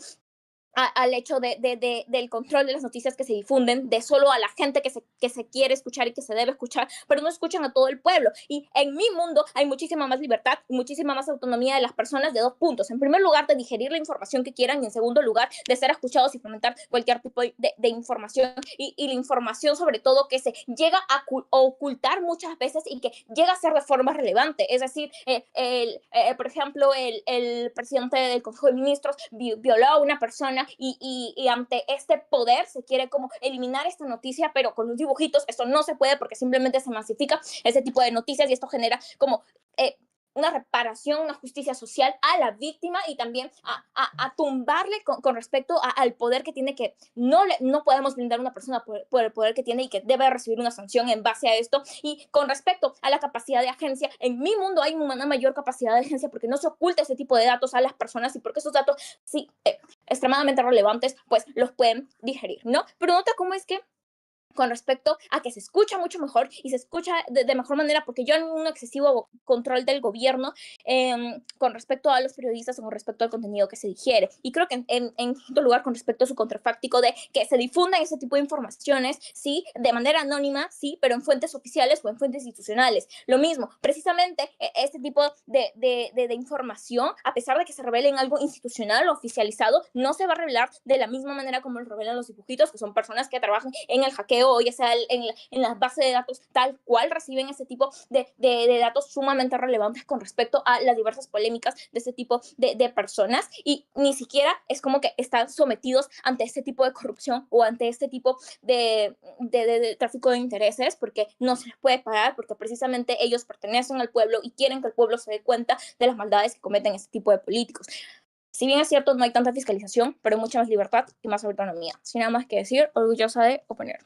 al hecho del control de las noticias que se difunden, de solo a la gente que se quiere escuchar y que se debe escuchar, pero no escuchan a todo el pueblo. Y en mi mundo hay muchísima más libertad y muchísima más autonomía de las personas, de 2 puntos. En primer lugar, de digerir la información que quieran, y en segundo lugar, de ser escuchados y fomentar cualquier tipo de información, y la información sobre todo que se llega a ocultar muchas veces y que llega a ser de forma relevante. Es decir, por ejemplo, el presidente del Consejo de Ministros violó a una persona, y ante este poder se quiere como eliminar esta noticia, pero con los dibujitos esto no se puede, porque simplemente se masifica ese tipo de noticias, y esto genera como una reparación, una justicia social a la víctima, y también a tumbarle con respecto al poder que tiene, que no podemos brindar a una persona por el poder que tiene, y que debe recibir una sanción en base a esto. Y con respecto a la capacidad de agencia, en mi mundo hay una mayor capacidad de agencia, porque no se oculta ese tipo de datos a las personas, y porque esos datos, sí, extremadamente relevantes, pues los pueden digerir, ¿no? Pero nota cómo es que con respecto a que se escucha mucho mejor y se escucha de mejor manera, porque yo en un excesivo control del gobierno con respecto a los periodistas o con respecto al contenido que se digiere. Y creo que en quinto lugar, con respecto a su contrafáctico de que se difundan ese tipo de informaciones, sí, de manera anónima, sí, pero en fuentes oficiales o en fuentes institucionales. Lo mismo, precisamente este tipo de información, a pesar de que se revele en algo institucional o oficializado, no se va a revelar de la misma manera como lo revelan los dibujitos, que son personas que trabajan en el hackeo, o ya sea en las bases de datos, tal cual reciben ese tipo de datos sumamente relevantes con respecto a las diversas polémicas de ese tipo de personas, y ni siquiera es como que están sometidos ante este tipo de corrupción o ante este tipo de tráfico de intereses, porque no se les puede parar, porque precisamente ellos pertenecen al pueblo y quieren que el pueblo se dé cuenta de las maldades que cometen este tipo de políticos. Si bien es cierto, no hay tanta fiscalización, pero hay mucha más libertad y más autonomía. Sin nada más que decir, orgullosa de oponer.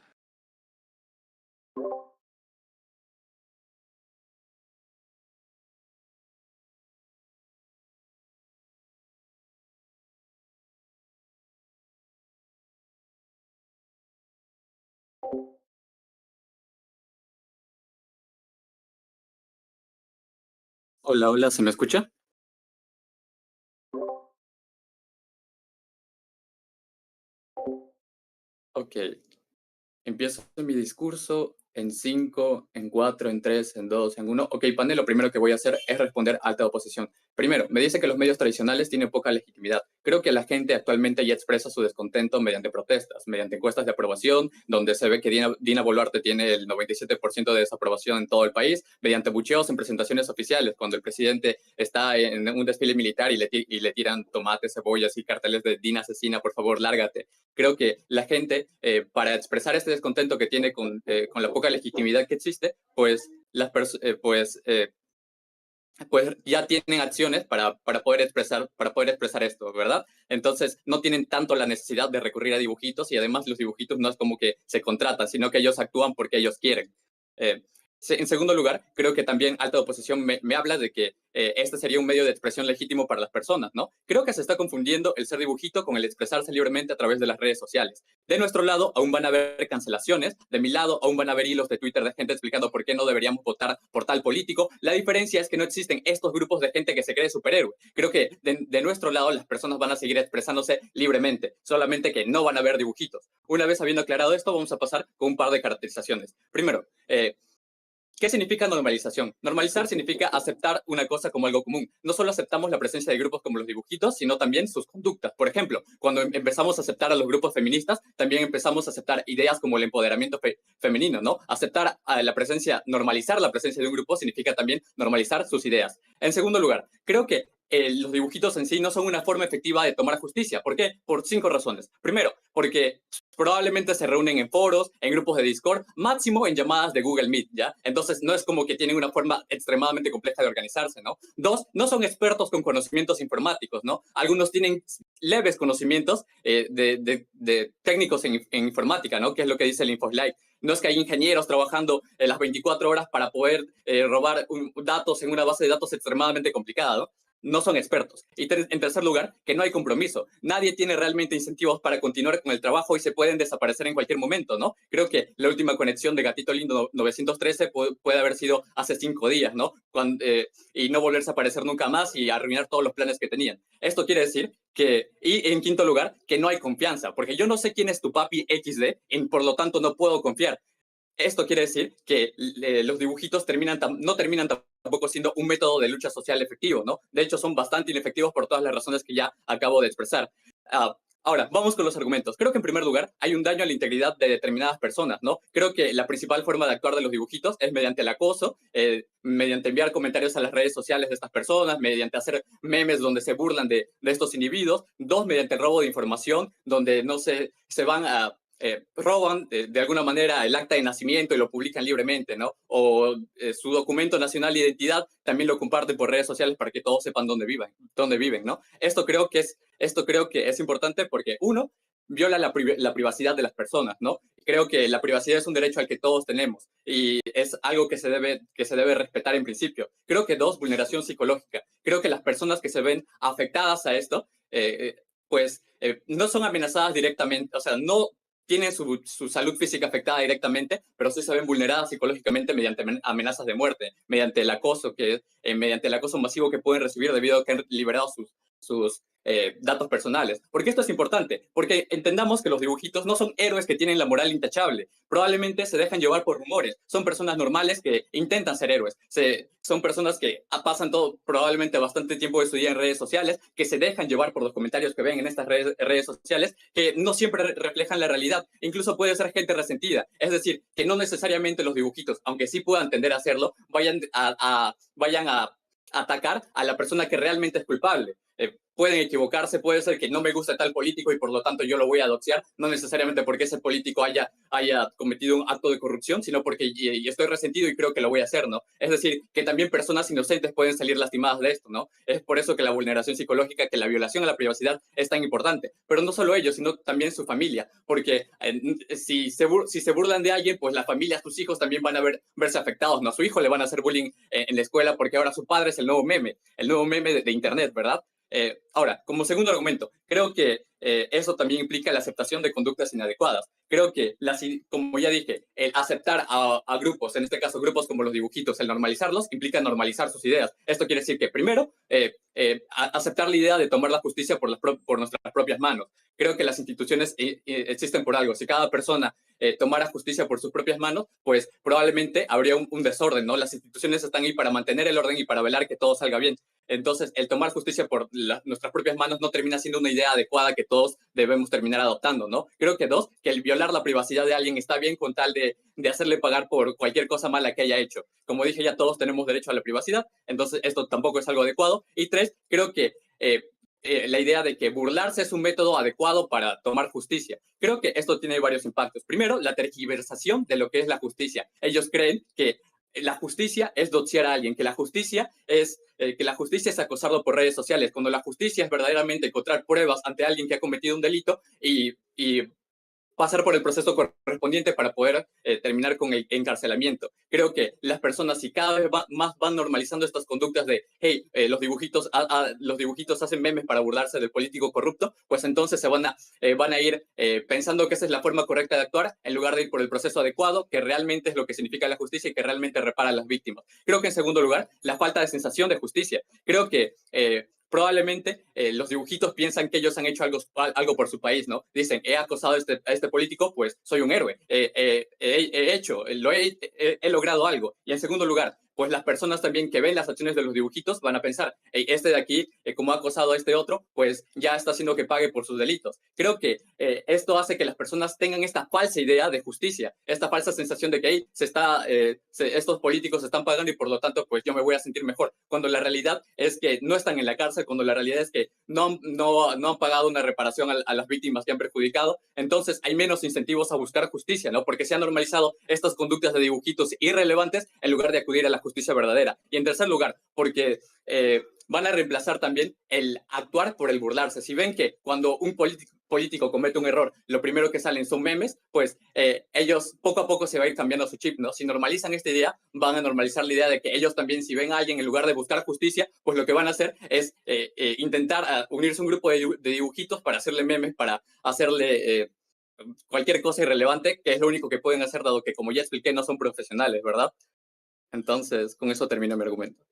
Hola, hola, ¿se me escucha? Ok, empiezo mi discurso en 5, en 4, en 3, en 2, en 1. Ok, panel, lo primero que voy a hacer es responder a alta oposición. Primero, me dice que los medios tradicionales tienen poca legitimidad. Creo que la gente actualmente ya expresa su descontento mediante protestas, mediante encuestas de aprobación, donde se ve que Dina Boluarte tiene el 97% de desaprobación en todo el país, mediante bucheos en presentaciones oficiales, cuando el presidente está en un desfile militar y le tiran tomates, cebollas y carteles de Dina asesina, por favor, lárgate. Creo que la gente, para expresar este descontento que tiene con la poca legitimidad que existe, pues ya tienen acciones para poder expresar esto, ¿verdad? Entonces no tienen tanto la necesidad de recurrir a dibujitos, y además los dibujitos no es como que se contratan, sino que ellos actúan porque ellos quieren. En segundo lugar, creo que también alta oposición me habla de que este sería un medio de expresión legítimo para las personas, ¿no? Creo que se está confundiendo el ser dibujito con el expresarse libremente a través de las redes sociales. De nuestro lado, aún van a haber cancelaciones. De mi lado, aún van a haber hilos de Twitter de gente explicando por qué no deberíamos votar por tal político. La diferencia es que no existen estos grupos de gente que se cree superhéroe. Creo que de nuestro lado, las personas van a seguir expresándose libremente, solamente que no van a haber dibujitos. Una vez habiendo aclarado esto, vamos a pasar con un par de caracterizaciones. Primero, ¿qué significa normalización? Normalizar significa aceptar una cosa como algo común. No solo aceptamos la presencia de grupos como los dibujitos, sino también sus conductas. Por ejemplo, cuando empezamos a aceptar a los grupos feministas, también empezamos a aceptar ideas como el empoderamiento femenino, ¿no? Aceptar normalizar la presencia de un grupo significa también normalizar sus ideas. En segundo lugar, creo que los dibujitos en sí no son una forma efectiva de tomar justicia. ¿Por qué? Por 5 razones. Primero, porque probablemente se reúnen en foros, en grupos de Discord, máximo en llamadas de Google Meet, ¿ya? Entonces no es como que tienen una forma extremadamente compleja de organizarse, ¿no? 2, no son expertos con conocimientos informáticos, ¿no? Algunos tienen leves conocimientos de técnicos en informática, ¿no? Que es lo que dice el InfoSlide. No es que hay ingenieros trabajando las 24 horas para poder robar datos en una base de datos extremadamente complicada, ¿no? No son expertos. Y en tercer lugar, que no hay compromiso. Nadie tiene realmente incentivos para continuar con el trabajo y se pueden desaparecer en cualquier momento, ¿no? Creo que la última conexión de Gatito Lindo 913 puede haber sido hace 5 días, ¿no? Y no volverse a aparecer nunca más y arruinar todos los planes que tenían. Esto quiere decir y en quinto lugar, que no hay confianza, porque yo no sé quién es tu papi XD y por lo tanto no puedo confiar. Esto quiere decir que los dibujitos no terminan tampoco siendo un método de lucha social efectivo, ¿no? De hecho, son bastante inefectivos por todas las razones que ya acabo de expresar. Ahora, vamos con los argumentos. Creo que en primer lugar hay un daño a la integridad de determinadas personas, ¿no? Creo que la principal forma de actuar de los dibujitos es mediante el acoso, mediante enviar comentarios a las redes sociales de estas personas, mediante hacer memes donde se burlan de estos individuos. 2, mediante el robo de información, donde no se van a roban de alguna manera el acta de nacimiento y lo publican libremente, ¿no? O su documento nacional de identidad también lo comparten por redes sociales para que todos sepan dónde viven, ¿no? Esto creo que es importante porque, uno, viola la privacidad de las personas, ¿no? Creo que la privacidad es un derecho al que todos tenemos y es algo que se debe respetar en principio. Creo que 2, vulneración psicológica. Creo que las personas que se ven afectadas a esto, no son amenazadas directamente, o sea, no tienen su salud física afectada directamente, pero sí se ven vulneradas psicológicamente mediante amenazas de muerte, mediante el acoso masivo que pueden recibir debido a que han liberado sus datos personales. ¿Por qué esto es importante? Porque entendamos que los dibujitos no son héroes que tienen la moral intachable. Probablemente se dejan llevar por rumores. Son personas normales que intentan ser héroes. Son personas que pasan probablemente bastante tiempo de su día en redes sociales, que se dejan llevar por los comentarios que ven en estas redes sociales, que no siempre reflejan la realidad. Incluso puede ser gente resentida. Es decir, que no necesariamente los dibujitos, aunque sí puedan tender a hacerlo, vayan a atacar a la persona que realmente es culpable. Pueden equivocarse, puede ser que no me guste tal político y por lo tanto yo lo voy a doxear, no necesariamente porque ese político haya cometido un acto de corrupción, sino porque estoy resentido y creo que lo voy a hacer, ¿no? Es decir, que también personas inocentes pueden salir lastimadas de esto, ¿no? Es por eso que la vulneración psicológica, que la violación a la privacidad es tan importante. Pero no solo ellos, sino también su familia, porque si se burlan de alguien, pues la familia, sus hijos también van a verse afectados, ¿no? A su hijo le van a hacer bullying en la escuela porque ahora su padre es el nuevo meme de internet, ¿verdad? Ahora, como segundo argumento, creo que eso también implica la aceptación de conductas inadecuadas. Creo que, como ya dije, el aceptar a grupos, en este caso grupos como los dibujitos, el normalizarlos, implica normalizar sus ideas. Esto quiere decir que primero, aceptar la idea de tomar la justicia por nuestras propias manos. Creo que las instituciones existen por algo. Si cada persona tomara justicia por sus propias manos, pues probablemente habría un desorden, ¿no? Las instituciones están ahí para mantener el orden y para velar que todo salga bien. Entonces, el tomar justicia por nuestras propias manos no termina siendo una idea adecuada que todos debemos terminar adoptando, ¿no? Creo que dos, que el violar la privacidad de alguien está bien con tal de hacerle pagar por cualquier cosa mala que haya hecho. Como dije, ya todos tenemos derecho a la privacidad, entonces esto tampoco es algo adecuado. Y tres, creo que la idea de que burlarse es un método adecuado para tomar justicia. Creo que esto tiene varios impactos. Primero, la tergiversación de lo que es la justicia. Ellos creen que la justicia es doxear a alguien, que la justicia es acosarlo por redes sociales, cuando la justicia es verdaderamente encontrar pruebas ante alguien que ha cometido un delito y pasar por el proceso correspondiente para poder terminar con el encarcelamiento. Creo que las personas, si cada vez más van normalizando estas conductas de, hey, los dibujitos hacen memes para burlarse del político corrupto, pues entonces se van a ir pensando que esa es la forma correcta de actuar, en lugar de ir por el proceso adecuado, que realmente es lo que significa la justicia y que realmente repara a las víctimas. Creo que en segundo lugar, la falta de sensación de justicia. Creo que probablemente los dibujitos piensan que ellos han hecho algo por su país, ¿no? Dicen, he acosado a este político, pues soy un héroe, he logrado algo. Y en segundo lugar, pues las personas también que ven las acciones de los dibujitos van a pensar, hey, este de aquí, como ha acosado a este otro, pues ya está haciendo que pague por sus delitos. Creo que esto hace que las personas tengan esta falsa idea de justicia, esta falsa sensación de que hey, estos políticos se están pagando y por lo tanto, pues yo me voy a sentir mejor. Cuando la realidad es que no están en la cárcel, cuando la realidad es que no han pagado una reparación a las víctimas que han perjudicado, entonces hay menos incentivos a buscar justicia, ¿no? Porque se han normalizado estas conductas de dibujitos irrelevantes en lugar de acudir a la justicia verdadera. Y en tercer lugar, porque van a reemplazar también el actuar por el burlarse. Si ven que cuando un político comete un error, lo primero que salen son memes, pues ellos poco a poco se va a ir cambiando su chip, ¿no? Si normalizan esta idea, van a normalizar la idea de que ellos también, si ven a alguien, en lugar de buscar justicia, pues lo que van a hacer es intentar unirse a un grupo de dibujitos para hacerle memes, para hacerle cualquier cosa irrelevante, que es lo único que pueden hacer, dado que, como ya expliqué, no son profesionales, ¿verdad? Entonces, con eso termino mi argumento.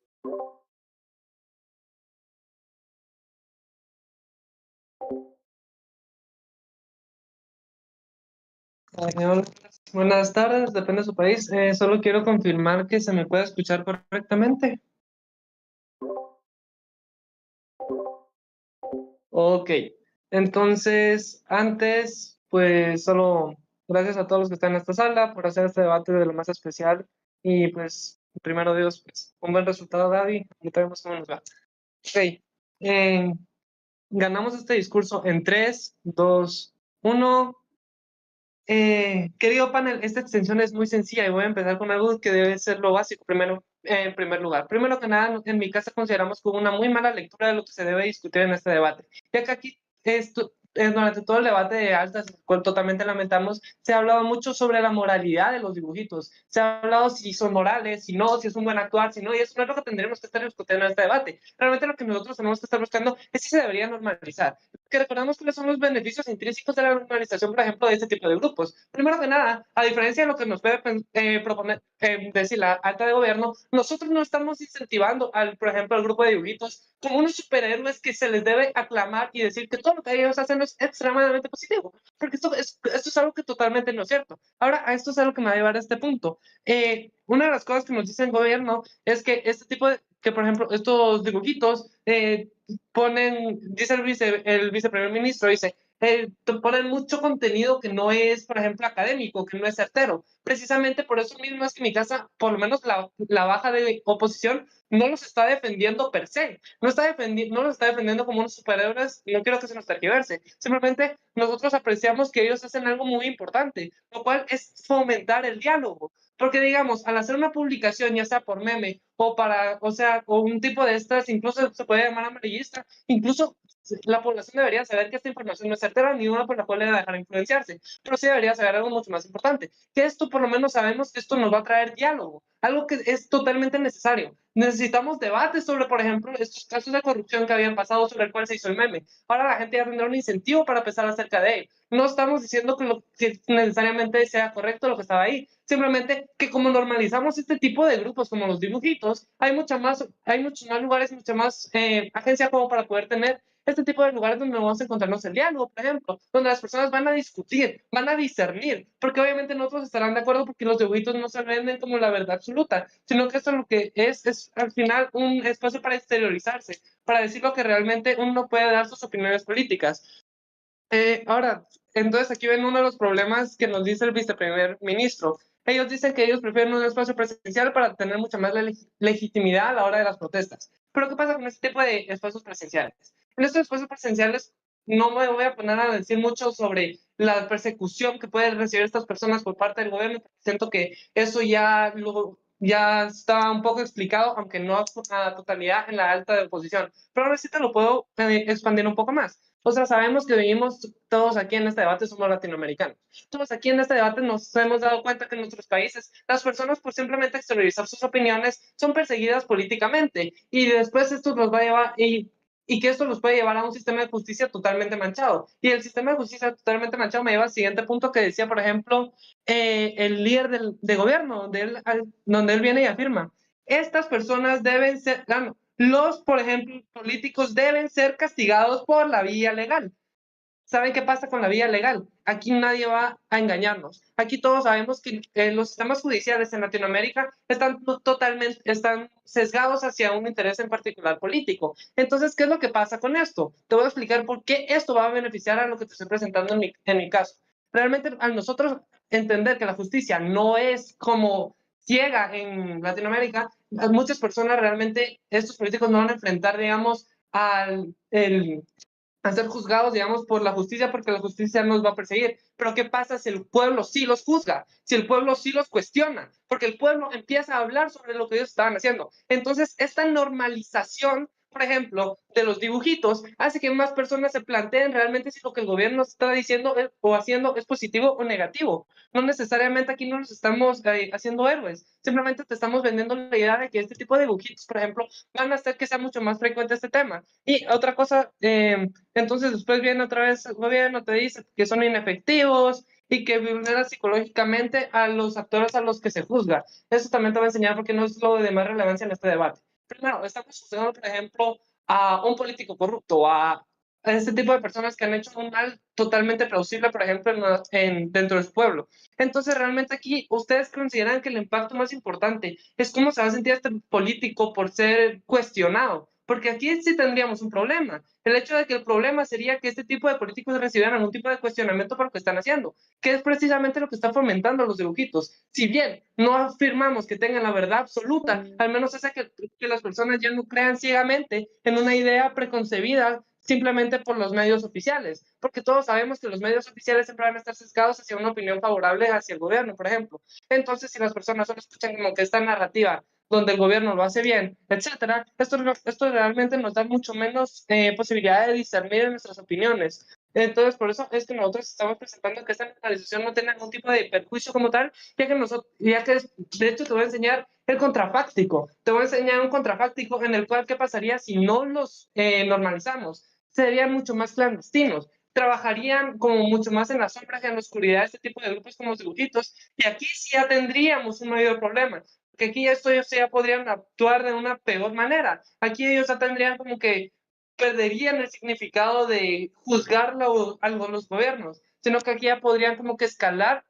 Buenas tardes, depende de su país. Solo quiero confirmar que se me puede escuchar correctamente. Ok, entonces, antes, pues solo gracias a todos los que están en esta sala por hacer este debate de lo más especial y pues, primero Dios, pues, un buen resultado, Gaby. Ahorita vemos cómo nos va. Ok, ganamos este discurso en 3, 2, 1. Querido panel, esta extensión es muy sencilla y voy a empezar con algo que debe ser lo básico primero, en primer lugar. Primero que nada, en mi casa consideramos que hubo una muy mala lectura de lo que se debe discutir en este debate, ya que aquí durante todo el debate de altas, el cual totalmente lamentamos, se ha hablado mucho sobre la moralidad de los dibujitos, se ha hablado si son morales, si no, si es un buen actuar, si no, y eso no es lo que tendremos que estar discutiendo en este debate. Realmente lo que nosotros tenemos que estar buscando es si se debería normalizar, que recordamos cuáles son los beneficios intrínsecos de la normalización, por ejemplo, de este tipo de grupos. Primero que nada, a diferencia de lo que nos puede proponer, decir la alta de gobierno, nosotros no estamos incentivando, por ejemplo, al grupo de dibujitos como unos superhéroes que se les debe aclamar y decir que todo lo que ellos hacen es extremadamente positivo, porque esto es algo que totalmente no es cierto. Ahora, a esto es algo que me va a llevar a este punto. Una de las cosas que nos dice el gobierno es que este tipo de, que por ejemplo, estos dibujitos dice el viceprimer ministro, dice, ponen mucho contenido que no es, por ejemplo, académico, que no es certero. Precisamente por eso mismo es que mi casa, por lo menos la baja de oposición, no los está defendiendo per se, no los está defendiendo como unos superhéroes, no quiero que se nos tergiverse, simplemente nosotros apreciamos que ellos hacen algo muy importante, lo cual es fomentar el diálogo, porque digamos, al hacer una publicación, ya sea por meme o o un tipo de estas, incluso se puede llamar amarillista, incluso la población debería saber que esta información no es certera ni una por la cual debe dejar influenciarse, pero sí debería saber algo mucho más importante, que esto por lo menos sabemos que esto nos va a traer diálogo, algo que es totalmente necesario. Necesitamos debates sobre, por ejemplo, estos casos de corrupción que habían pasado sobre el cual se hizo el meme. Ahora la gente ya tendrá un incentivo para pensar acerca de ello. No estamos diciendo que necesariamente sea correcto lo que estaba ahí, simplemente que como normalizamos este tipo de grupos como los dibujitos, hay muchos más lugares, mucha más agencia como para poder tener este tipo de lugares donde vamos a encontrarnos el diálogo, por ejemplo, donde las personas van a discutir, van a discernir, porque obviamente no todos estarán de acuerdo porque los dibujitos no se venden como la verdad absoluta, sino que esto lo que es al final un espacio para exteriorizarse, para decir lo que realmente uno puede dar sus opiniones políticas. Ahora, entonces aquí ven uno de los problemas que nos dice el viceprimer ministro. Ellos dicen que ellos prefieren un espacio presencial para tener mucha más legitimidad a la hora de las protestas. Pero ¿qué pasa con este tipo de espacios presenciales? En estos espacios presenciales no me voy a poner a decir mucho sobre la persecución que pueden recibir estas personas por parte del gobierno, porque siento que eso ya está un poco explicado, aunque no a totalidad en la alta de oposición. Pero ahora sí te lo puedo expandir un poco más. O sea, sabemos que vivimos todos aquí en este debate, somos latinoamericanos. Todos aquí en este debate nos hemos dado cuenta que en nuestros países las personas por simplemente exteriorizar sus opiniones son perseguidas políticamente y después esto los va a llevar y que esto los puede llevar a un sistema de justicia totalmente manchado. Y el sistema de justicia totalmente manchado me lleva al siguiente punto que decía, por ejemplo, el líder de gobierno, donde él viene y afirma, estas personas deben ser, los, por ejemplo, políticos deben ser castigados por la vía legal. ¿Saben qué pasa con la vía legal? Aquí nadie va a engañarnos. Aquí todos sabemos que los sistemas judiciales en Latinoamérica están sesgados hacia un interés en particular político. Entonces, ¿qué es lo que pasa con esto? Te voy a explicar por qué esto va a beneficiar a lo que te estoy presentando en mi caso. Realmente, al nosotros entender que la justicia no es como ciega en Latinoamérica, muchas personas realmente, estos políticos no van a enfrentar, digamos, a ser juzgados, digamos, por la justicia, porque la justicia nos va a perseguir. Pero ¿qué pasa si el pueblo sí los juzga? Si el pueblo sí los cuestiona, porque el pueblo empieza a hablar sobre lo que ellos estaban haciendo. Entonces, esta normalización, por ejemplo, de los dibujitos, hace que más personas se planteen realmente si lo que el gobierno está diciendo o haciendo es positivo o negativo. No necesariamente aquí no nos estamos haciendo héroes, simplemente te estamos vendiendo la idea de que este tipo de dibujitos, por ejemplo, van a hacer que sea mucho más frecuente este tema. Y otra cosa, entonces después viene otra vez el gobierno, te dice que son inefectivos y que vulnera psicológicamente a los actores a los que se juzga. Eso también te va a enseñar porque no es lo de más relevancia en este debate. Primero, estamos juzgando, por ejemplo, a un político corrupto, a este tipo de personas que han hecho un mal totalmente plausible, por ejemplo, dentro de su pueblo. Entonces, realmente aquí, ¿ustedes consideran que el impacto más importante es cómo se va a sentir este político por ser cuestionado? Porque aquí sí tendríamos un problema. El hecho de que el problema sería que este tipo de políticos recibieran algún tipo de cuestionamiento por lo que están haciendo, que es precisamente lo que está fomentando los dibujitos. Si bien no afirmamos que tengan la verdad absoluta, al menos hace que las personas ya no crean ciegamente en una idea preconcebida simplemente por los medios oficiales, porque todos sabemos que los medios oficiales siempre van a estar sesgados hacia una opinión favorable hacia el gobierno, por ejemplo. Entonces, si las personas solo escuchan como que esta narrativa donde el gobierno lo hace bien, etcétera, esto realmente nos da mucho menos posibilidad de discernir en nuestras opiniones. Entonces, por eso es que nosotros estamos presentando que esta normalización no tenga ningún tipo de perjuicio como tal, de hecho te voy a enseñar el contrafáctico. Te voy a enseñar un contrafáctico en el cual qué pasaría si no los normalizamos. Serían mucho más clandestinos, trabajarían como mucho más en la sombra y en la oscuridad este tipo de grupos como los dibujitos, y aquí sí ya tendríamos un mayor problema, porque aquí ellos ya podrían actuar de una peor manera. Aquí ellos ya tendrían como que perderían el significado de juzgarlo a los gobiernos, sino que aquí ya podrían como que escalar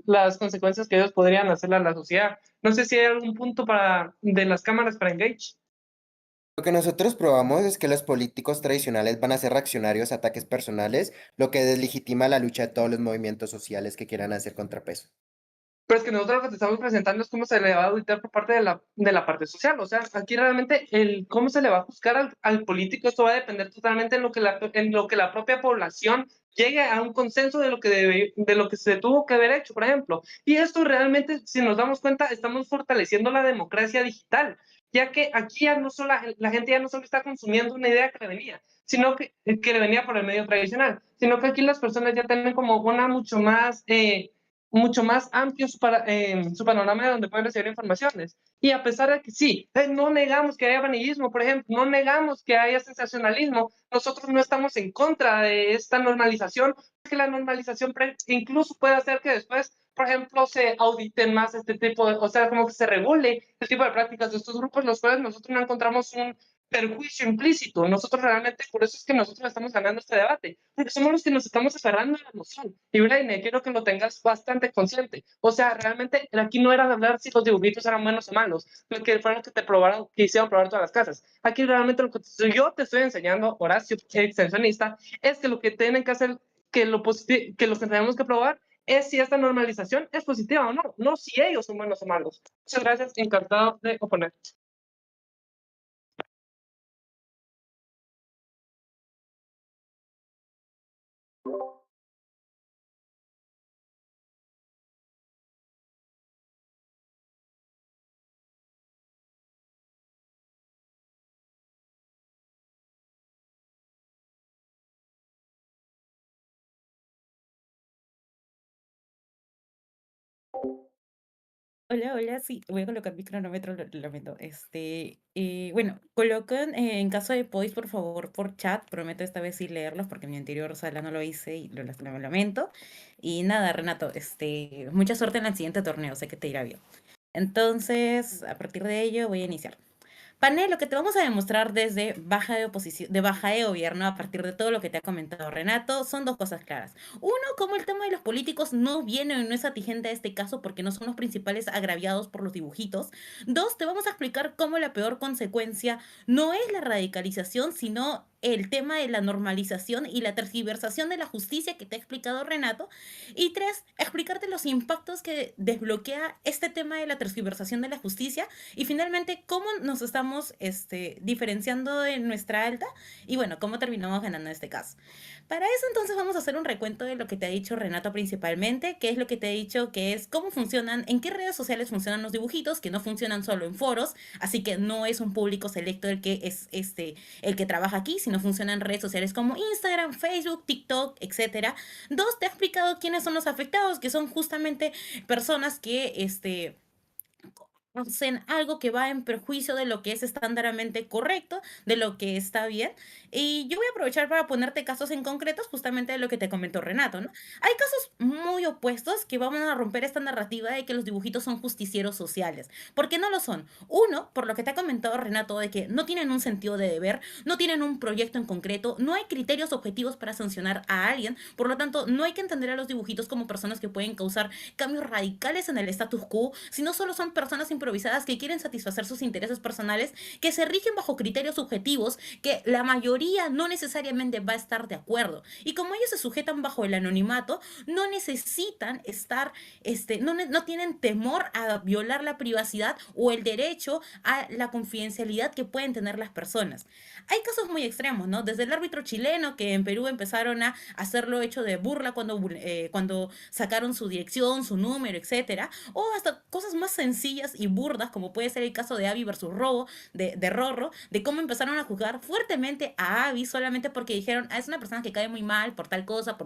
las consecuencias que ellos podrían hacerle a la sociedad. No sé si hay algún punto de las cámaras para Engage. Lo que nosotros probamos es que los políticos tradicionales van a ser reaccionarios a ataques personales, lo que deslegitima la lucha de todos los movimientos sociales que quieran hacer contrapeso. Pero es que nosotros lo que te estamos presentando es cómo se le va a auditar por parte de la parte social. O sea, aquí realmente el cómo se le va a juzgar al político, esto va a depender totalmente en lo que la propia población llegue a un consenso de lo que de lo que se tuvo que haber hecho, por ejemplo. Y esto realmente, si nos damos cuenta, estamos fortaleciendo la democracia digital, ya que aquí ya no solo la gente ya no solo está consumiendo una idea que le venía, sino que le venía por el medio tradicional, sino que aquí las personas ya tienen como una mucho más amplio su panorama de donde pueden recibir informaciones. Y a pesar de que sí, no negamos que haya vanillismo, por ejemplo, no negamos que haya sensacionalismo, nosotros no estamos en contra de esta normalización, porque la normalización incluso puede hacer que después, por ejemplo, se auditen más este tipo de, o sea, como que se regule el tipo de prácticas de estos grupos, los cuales nosotros no encontramos un perjuicio implícito. Nosotros realmente, por eso es que nosotros estamos ganando este debate, porque somos los que nos estamos aferrando a la emoción. Y Braine, quiero que lo tengas bastante consciente. O sea, realmente aquí no era de hablar si los dibujitos eran buenos o malos, que fueron los que te probaron, que hicieron probar todas las casas. Aquí realmente lo que yo te estoy enseñando, Horacio, extensionista, es que lo que tienen que hacer, que lo que tenemos que probar es si esta normalización es positiva o no, no si ellos son buenos o malos. Muchas gracias, encantado de oponer. Hola, hola, sí, voy a colocar mi cronómetro, lo lamento. Bueno, colocan en caso de Pois, por favor, por chat. Prometo esta vez sí leerlos porque en mi anterior sala no lo hice y lo lamento. Y nada, Renato, mucha suerte en el siguiente torneo, sé que te irá bien. Entonces, a partir de ello, voy a iniciar. Panel, lo que te vamos a demostrar desde baja de oposición, de baja de gobierno, a partir de todo lo que te ha comentado Renato, son dos cosas claras. Uno, como el tema de los políticos no viene o no es atingente a este caso porque no son los principales agraviados por los dibujitos. Dos, te vamos a explicar cómo la peor consecuencia no es la radicalización, sino el tema de la normalización y la tergiversación de la justicia que te ha explicado Renato. Y tres, explicarte los impactos que desbloquea este tema de la tergiversación de la justicia y finalmente cómo nos estamos diferenciando de nuestra alta y bueno, cómo terminamos ganando este caso. Para eso entonces vamos a hacer un recuento de lo que te ha dicho Renato principalmente, que es lo que te he dicho, que es cómo funcionan, en qué redes sociales funcionan los dibujitos, que no funcionan solo en foros, así que no es un público selecto el que es el que trabaja aquí, sino funciona en redes sociales como Instagram, Facebook, TikTok, etcétera. Dos, te ha explicado quiénes son los afectados, que son justamente personas que hacen algo que va en perjuicio de lo que es estándarmente correcto, de lo que está bien. Y yo voy a aprovechar para ponerte casos en concretos, justamente de lo que te comentó Renato, ¿no? Hay casos muy opuestos que van a romper esta narrativa de que los dibujitos son justicieros sociales, porque no lo son. Uno, por lo que te ha comentado Renato, de que no tienen un sentido de deber, no tienen un proyecto en concreto, no hay criterios objetivos para sancionar a alguien, por lo tanto, no hay que entender a los dibujitos como personas que pueden causar cambios radicales en el status quo, sino solo son personas improvisadas que quieren satisfacer sus intereses personales, que se rigen bajo criterios subjetivos, que la mayoría no necesariamente va a estar de acuerdo. Y como ellos se sujetan bajo el anonimato, no necesitan estar, no tienen temor a violar la privacidad o el derecho a la confidencialidad que pueden tener las personas. Hay casos muy extremos, ¿no? Desde el árbitro chileno, que en Perú empezaron a hacerlo hecho de burla cuando sacaron su dirección, su número, etcétera, o hasta cosas más sencillas y burdas, como puede ser el caso de Abby versus Robo, de Rorro, de cómo empezaron a juzgar fuertemente a Abby solamente porque dijeron, es una persona que cae muy mal por tal cosa,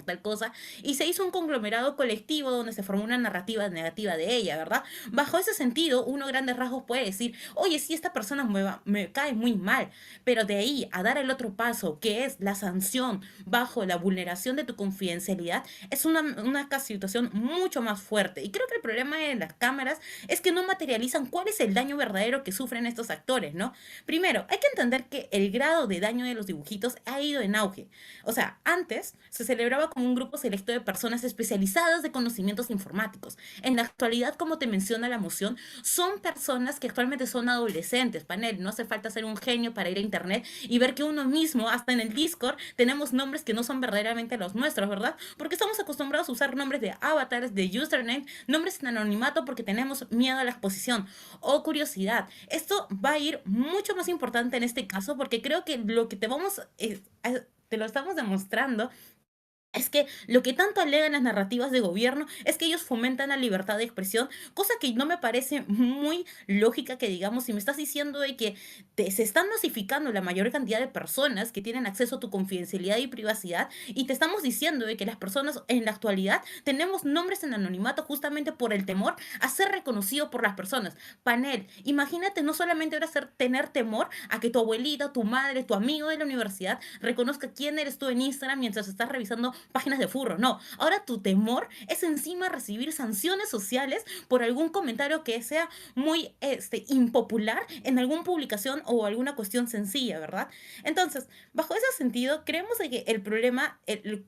y se hizo un conglomerado colectivo donde se formó una narrativa negativa de ella, ¿verdad? Bajo ese sentido, uno a grandes rasgos puede decir, oye, sí, esta persona me cae muy mal, pero de ahí a dar el otro paso, que es la sanción bajo la vulneración de tu confidencialidad, es una situación mucho más fuerte. Y creo que el problema de las cámaras es que no materializan analizan cuál es el daño verdadero que sufren estos actores, ¿no? Primero, hay que entender que el grado de daño de los dibujitos ha ido en auge. O sea, antes se celebraba como un grupo selecto de personas especializadas de conocimientos informáticos. En la actualidad, como te menciona la moción, son personas que actualmente son adolescentes, panel. No hace falta ser un genio para ir a internet y ver que uno mismo, hasta en el Discord, tenemos nombres que no son verdaderamente los nuestros, ¿verdad? Porque estamos acostumbrados a usar nombres de avatares, de username, nombres en anonimato porque tenemos miedo a la exposición o curiosidad. Esto va a ir mucho más importante en este caso porque creo que lo que te lo estamos demostrando es que lo que tanto alegan las narrativas de gobierno es que ellos fomentan la libertad de expresión, cosa que no me parece muy lógica que digamos, si me estás diciendo de que se están masificando la mayor cantidad de personas que tienen acceso a tu confidencialidad y privacidad, y te estamos diciendo de que las personas en la actualidad tenemos nombres en anonimato justamente por el temor a ser reconocido por las personas. Panel, imagínate no solamente ahora tener temor a que tu abuelita, tu madre, tu amigo de la universidad reconozca quién eres tú en Instagram mientras estás revisando páginas de furro, no. Ahora tu temor es encima recibir sanciones sociales por algún comentario que sea muy impopular en alguna publicación o alguna cuestión sencilla, ¿verdad? Entonces, bajo ese sentido, creemos de que el problema,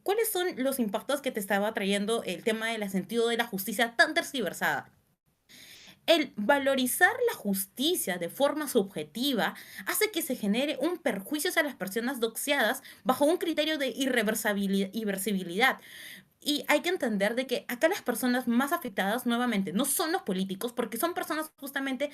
¿cuáles son los impactos que te estaba trayendo el tema del sentido de la justicia tan tergiversada? El valorizar la justicia de forma subjetiva hace que se genere un perjuicio a las personas doxiadas bajo un criterio de irreversibilidad. Y hay que entender de que acá las personas más afectadas nuevamente no son los políticos, porque son personas justamente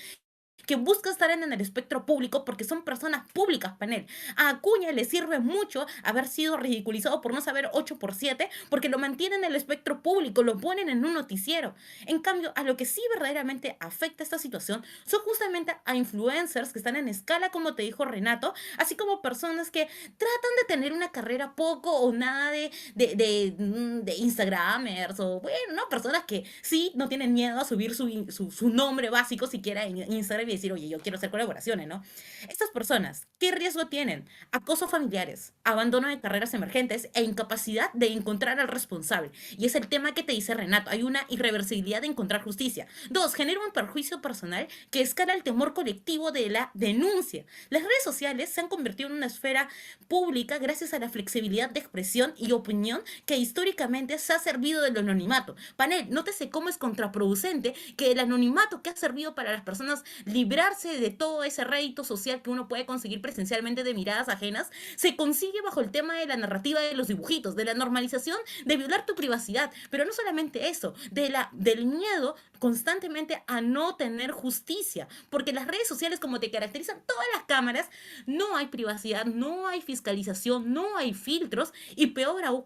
que busca estar en el espectro público porque son personas públicas, panel. A Acuña le sirve mucho haber sido ridiculizado por no saber 8 por 7 porque lo mantienen en el espectro público, lo ponen en un noticiero. En cambio, a lo que sí verdaderamente afecta esta situación son justamente a influencers que están en escala, como te dijo Renato, así como personas que tratan de tener una carrera poco o nada de Instagramers o, bueno, ¿no? Personas que sí no tienen miedo a subir su nombre básico siquiera en Instagram y decir, oye, yo quiero hacer colaboraciones, ¿no? Estas personas, ¿qué riesgo tienen? Acoso familiares, abandono de carreras emergentes e incapacidad de encontrar al responsable. Y es el tema que te dice Renato, hay una irreversibilidad de encontrar justicia. Dos, genera un perjuicio personal que escala el temor colectivo de la denuncia. Las redes sociales se han convertido en una esfera pública gracias a la flexibilidad de expresión y opinión que históricamente se ha servido del anonimato. Panel, nótese cómo es contraproducente que el anonimato que ha servido para las personas librarse de todo ese rédito social que uno puede conseguir presencialmente de miradas ajenas, se consigue bajo el tema de la narrativa de los dibujitos, de la normalización de violar tu privacidad, pero no solamente eso, del miedo constantemente a no tener justicia, porque las redes sociales, como te caracterizan todas las cámaras, no hay privacidad, no hay fiscalización, no hay filtros, y peor aún,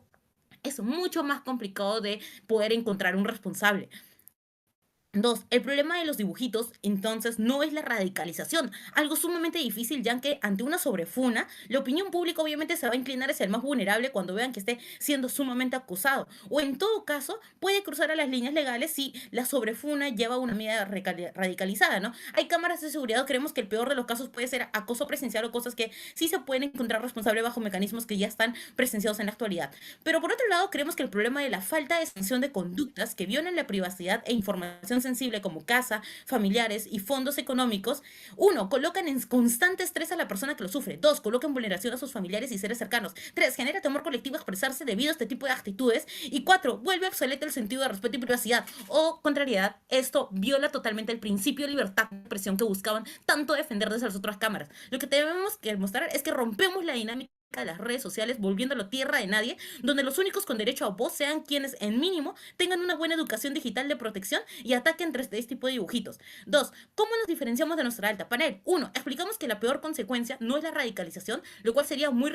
es mucho más complicado de poder encontrar un responsable. Dos, el problema de los dibujitos, entonces, no es la radicalización, algo sumamente difícil, ya que ante una sobrefuna, la opinión pública obviamente se va a inclinar hacia el más vulnerable cuando vean que esté siendo sumamente acusado, o en todo caso, puede cruzar a las líneas legales si la sobrefuna lleva una medida radicalizada, ¿no? Hay cámaras de seguridad, creemos que el peor de los casos puede ser acoso presencial o cosas que sí se pueden encontrar responsable bajo mecanismos que ya están presenciados en la actualidad. Pero por otro lado, creemos que el problema de la falta de sanción de conductas que violan la privacidad e información sensible como casa, familiares y fondos económicos, uno, colocan en constante estrés a la persona que lo sufre. Dos, colocan vulneración a sus familiares y seres cercanos. Tres, genera temor colectivo a expresarse debido a este tipo de actitudes. Y cuatro, vuelve obsoleto el sentido de respeto y privacidad. O, contrariedad, esto viola totalmente el principio de libertad de expresión que buscaban tanto defender desde las otras cámaras. Lo que tenemos que mostrar es que rompemos la dinámica de las redes sociales, volviéndolo tierra de nadie, donde los únicos con derecho a voz sean quienes, en mínimo, tengan una buena educación digital de protección y ataquen este tipo de dibujitos. Dos, ¿cómo nos diferenciamos de nuestra alta? Panel, uno, explicamos que la peor consecuencia no es la radicalización, lo cual sería muy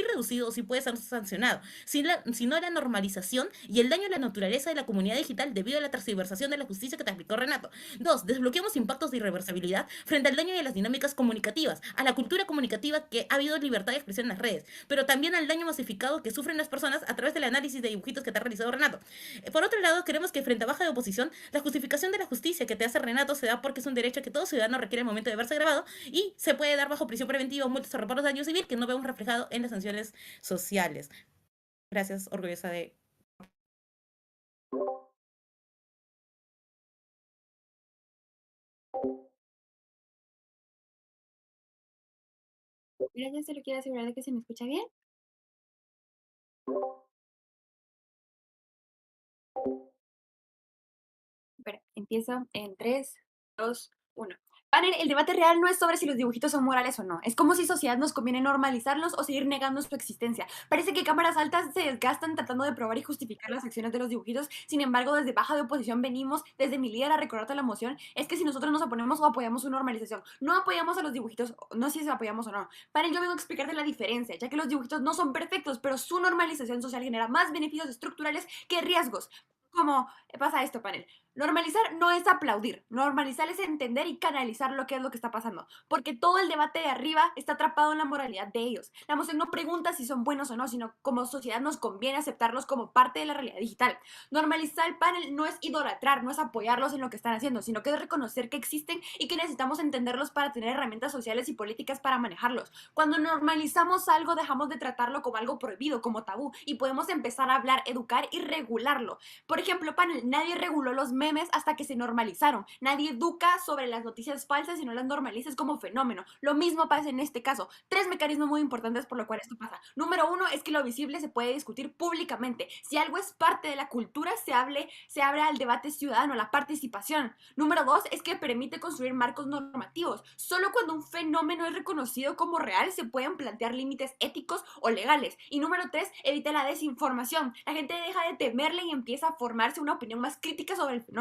reducido o si puede ser sancionado, sino la normalización y el daño a la naturaleza de la comunidad digital debido a la tergiversación de la justicia que te explicó Renato. Dos, desbloqueamos impactos de irreversibilidad frente al daño de las dinámicas comunicativas, a la cultura comunicativa que ha habido libertad de expresión en las redes, pero también al daño masificado que sufren las personas a través del análisis de dibujitos que te ha realizado Renato. Por otro lado, queremos que frente a baja de oposición, la justificación de la justicia que te hace Renato se da porque es un derecho que todo ciudadano requiere al momento de verse grabado y se puede dar bajo prisión preventiva o multas o reparos de daño civil que no vemos reflejado en las sanciones sociales. Gracias, orgullosa de Gracias, solo quiero asegurar de que se me escucha bien. Espera, empiezo en 3, 2, 1. Panel, el debate real no es sobre si los dibujitos son morales o no. Es como si sociedad nos conviene normalizarlos o seguir negando su existencia. Parece que cámaras altas se desgastan tratando de probar y justificar las acciones de los dibujitos. Sin embargo, desde baja de oposición venimos, desde mi líder, a recordarte la moción. Es que si nosotros nos oponemos o apoyamos su normalización, no apoyamos a los dibujitos, no sé si apoyamos o no. Panel, yo vengo a explicarte la diferencia, ya que los dibujitos no son perfectos, pero su normalización social genera más beneficios estructurales que riesgos. ¿Cómo pasa esto, panel? Normalizar no es aplaudir, normalizar es entender y canalizar lo que es lo que está pasando, porque todo el debate de arriba está atrapado en la moralidad de ellos. La moción no pregunta si son buenos o no, sino como sociedad nos conviene aceptarlos como parte de la realidad digital. Normalizar el panel no es idolatrar, no es apoyarlos en lo que están haciendo, sino que es reconocer que existen y que necesitamos entenderlos para tener herramientas sociales y políticas para manejarlos. Cuando normalizamos algo, dejamos de tratarlo como algo prohibido, como tabú, y podemos empezar a hablar, educar y regularlo. Por ejemplo, panel, nadie reguló los memes hasta que se normalizaron. Nadie educa sobre las noticias falsas y no las normalizas como fenómeno. Lo mismo pasa en este caso. 3 mecanismos muy importantes por lo cual esto pasa. Número 1 es que lo visible se puede discutir públicamente. Si algo es parte de la cultura, se abre al debate ciudadano, a la participación. Número 2 es que permite construir marcos normativos. Solo cuando un fenómeno es reconocido como real se pueden plantear límites éticos o legales. Y número 3, evita la desinformación. La gente deja de temerle y empieza a formarse una opinión más crítica sobre el fenómeno.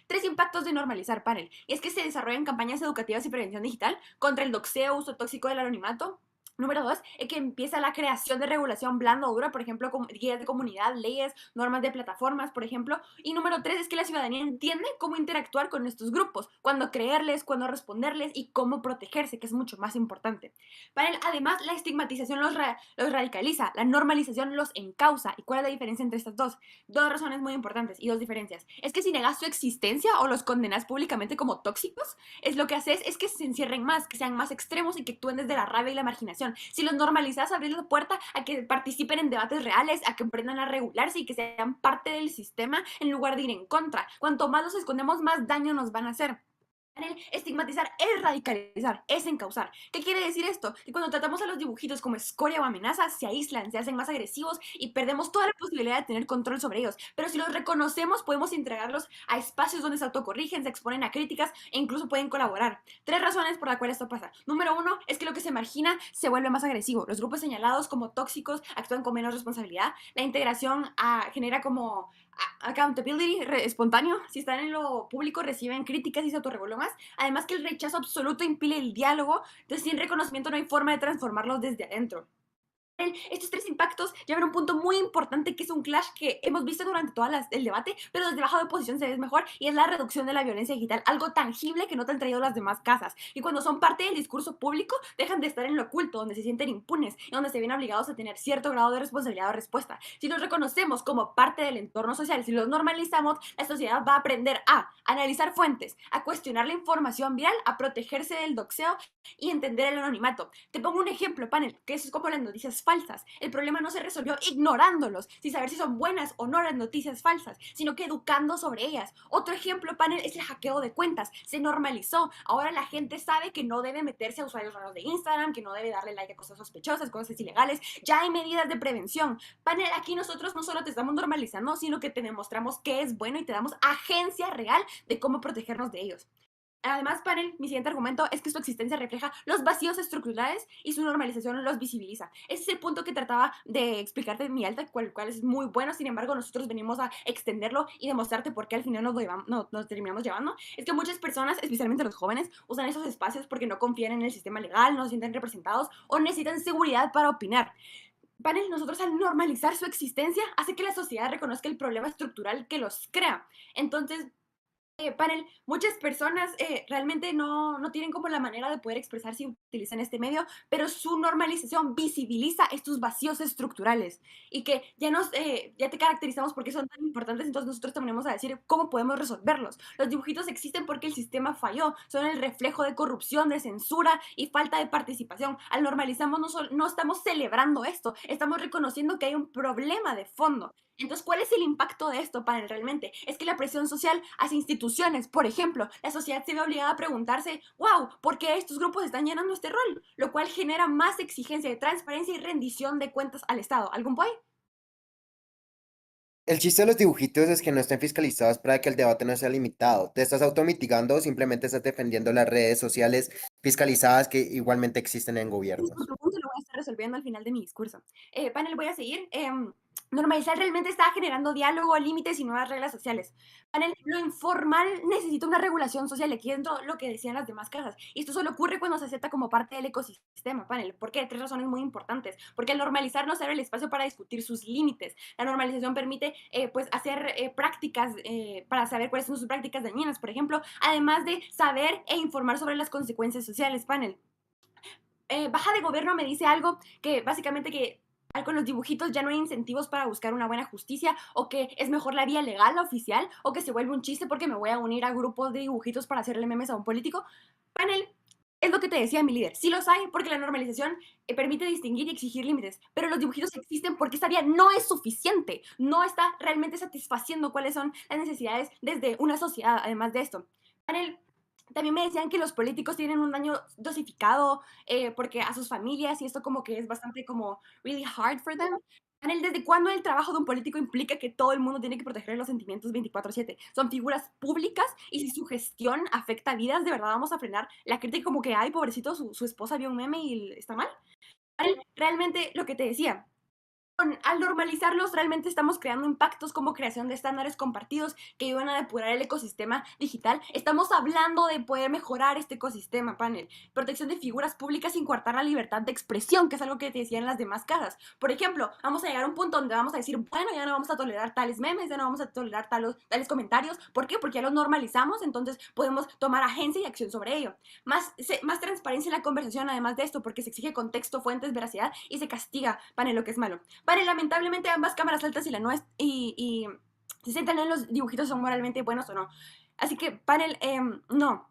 3 impactos de normalizar panel. Y es que se desarrollan campañas educativas y prevención digital contra el doxeo, uso tóxico del anonimato. Número 2 es que empieza la creación de regulación blanda o dura, por ejemplo, guías de comunidad, leyes, normas de plataformas, por ejemplo. Y número 3 es que la ciudadanía entiende cómo interactuar con estos grupos, cuándo creerles, cuándo responderles y cómo protegerse, que es mucho más importante. Para él, además, la estigmatización los radicaliza, la normalización los encausa. ¿Y cuál es la diferencia entre estas dos? 2 razones muy importantes y 2 diferencias. Es que si negas su existencia o los condenas públicamente como tóxicos, es lo que haces es que se encierren más, que sean más extremos y que actúen desde la rabia y la marginación. Si los normalizas, abrir la puerta a que participen en debates reales, a que aprendan a regularse y que sean parte del sistema en lugar de ir en contra. Cuanto más los escondemos, más daño nos van a hacer. Estigmatizar es radicalizar, es encauzar. ¿Qué quiere decir esto? Que cuando tratamos a los dibujitos como escoria o amenaza, se aíslan, se hacen más agresivos y perdemos toda la posibilidad de tener control sobre ellos. Pero si los reconocemos, podemos integrarlos a espacios donde se autocorrigen, se exponen a críticas e incluso pueden colaborar. 3 razones por las cuales esto pasa. Número 1 es que lo que se margina se vuelve más agresivo. Los grupos señalados como tóxicos actúan con menos responsabilidad. La integración genera como accountability espontáneo. Si están en lo público, reciben críticas y se autorregulan más. Además que el rechazo absoluto impide el diálogo, entonces sin reconocimiento no hay forma de transformarlos desde adentro. Estos 3 impactos llevan a un punto muy importante que es un clash que hemos visto durante todo el debate, pero desde baja de oposición se ve mejor, y es la reducción de la violencia digital, algo tangible que no te han traído las demás casas. Y cuando son parte del discurso público, dejan de estar en lo oculto, donde se sienten impunes y donde se ven obligados a tener cierto grado de responsabilidad o respuesta. Si los reconocemos como parte del entorno social, si los normalizamos, la sociedad va a aprender a analizar fuentes, a cuestionar la información viral, a protegerse del doxeo y entender el anonimato. Te pongo un ejemplo, panel, que eso es como las noticias falsas. El problema no se resolvió ignorándolos, sin saber si son buenas o no las noticias falsas, sino que educando sobre ellas. Otro ejemplo, panel, es el hackeo de cuentas. Se normalizó. Ahora la gente sabe que no debe meterse a usuarios raros de Instagram, que no debe darle like a cosas sospechosas, cosas ilegales. Ya hay medidas de prevención. Panel, aquí nosotros no solo te estamos normalizando, sino que te demostramos que es bueno y te damos agencia real de cómo protegernos de ellos. Además, panel, mi siguiente argumento es que su existencia refleja los vacíos estructurales y su normalización los visibiliza. Ese es el punto que trataba de explicarte mi alta, cual es muy bueno. Sin embargo, nosotros venimos a extenderlo y demostrarte por qué al final nos terminamos llevando. Es que muchas personas, especialmente los jóvenes, usan esos espacios porque no confían en el sistema legal, no se sienten representados o necesitan seguridad para opinar. Panel, nosotros al normalizar su existencia hace que la sociedad reconozca el problema estructural que los crea. Entonces, panel, muchas personas realmente no tienen como la manera de poder expresar si utilizan este medio, pero su normalización visibiliza estos vacíos estructurales y que ya te caracterizamos porque son tan importantes, entonces nosotros te venimos a decir cómo podemos resolverlos. Los dibujitos existen porque el sistema falló, son el reflejo de corrupción, de censura y falta de participación. Al normalizamos no estamos celebrando esto, estamos reconociendo que hay un problema de fondo. Entonces, ¿cuál es el impacto de esto, panel, realmente? Es que la presión social hacia instituciones, por ejemplo, la sociedad se ve obligada a preguntarse, wow, ¿por qué estos grupos están llenando este rol? Lo cual genera más exigencia de transparencia y rendición de cuentas al Estado. ¿Algún point? El chiste de los dibujitos es que no estén fiscalizados para que el debate no sea limitado. ¿Te estás automitigando o simplemente estás defendiendo las redes sociales fiscalizadas que igualmente existen en Ese gobiernos? es otro punto, lo voy a estar resolviendo al final de mi discurso. Panel, voy a seguir. Normalizar realmente está generando diálogo, límites y nuevas reglas sociales. Panel, lo informal necesita una regulación social, aquí dentro lo que decían las demás casas. Y esto solo ocurre cuando se acepta como parte del ecosistema, panel. ¿Por qué? 3 razones muy importantes. Porque al normalizar nos abre el espacio para discutir sus límites. La normalización permite pues hacer prácticas para saber cuáles son sus prácticas dañinas, por ejemplo, además de saber e informar sobre las consecuencias sociales, panel. Baja de Gobierno me dice algo que básicamente que con los dibujitos ya no hay incentivos para buscar una buena justicia, o que es mejor la vía legal, la oficial, o que se vuelve un chiste porque me voy a unir a grupos de dibujitos para hacerle memes a un político. Panel, es lo que te decía mi líder. Sí los hay porque la normalización permite distinguir y exigir límites, pero los dibujitos existen porque esta vía no es suficiente, no está realmente satisfaciendo cuáles son las necesidades desde una sociedad, además de esto. Panel, también me decían que los políticos tienen un daño dosificado porque a sus familias, y esto como que es bastante como really hard for them. Panel, ¿desde cuándo el trabajo de un político implica que todo el mundo tiene que proteger los sentimientos 24/7? Son figuras públicas y si su gestión afecta vidas, ¿de verdad vamos a frenar la crítica como que, ay, pobrecito, su esposa vio un meme y está mal? Panel, realmente lo que te decía, al normalizarlos, realmente estamos creando impactos como creación de estándares compartidos que ayudan a depurar el ecosistema digital. Estamos hablando de poder mejorar este ecosistema, panel. Protección de figuras públicas sin coartar la libertad de expresión, que es algo que te decían las demás casas. Por ejemplo, vamos a llegar a un punto donde vamos a decir, bueno, ya no vamos a tolerar tales memes, ya no vamos a tolerar tales comentarios. ¿Por qué? Porque ya los normalizamos, entonces podemos tomar agencia y acción sobre ello. Más transparencia en la conversación, además de esto, porque se exige contexto, fuentes, veracidad y se castiga, panel, lo que es malo. Vale, lamentablemente ambas cámaras altas y la nuestra y se sientan en los dibujitos son moralmente buenos o no. Así que, panel, no.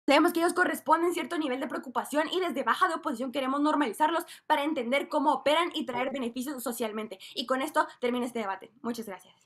Sabemos que ellos corresponden cierto nivel de preocupación y desde baja de oposición queremos normalizarlos para entender cómo operan y traer beneficios socialmente. Y con esto termina este debate. Muchas gracias.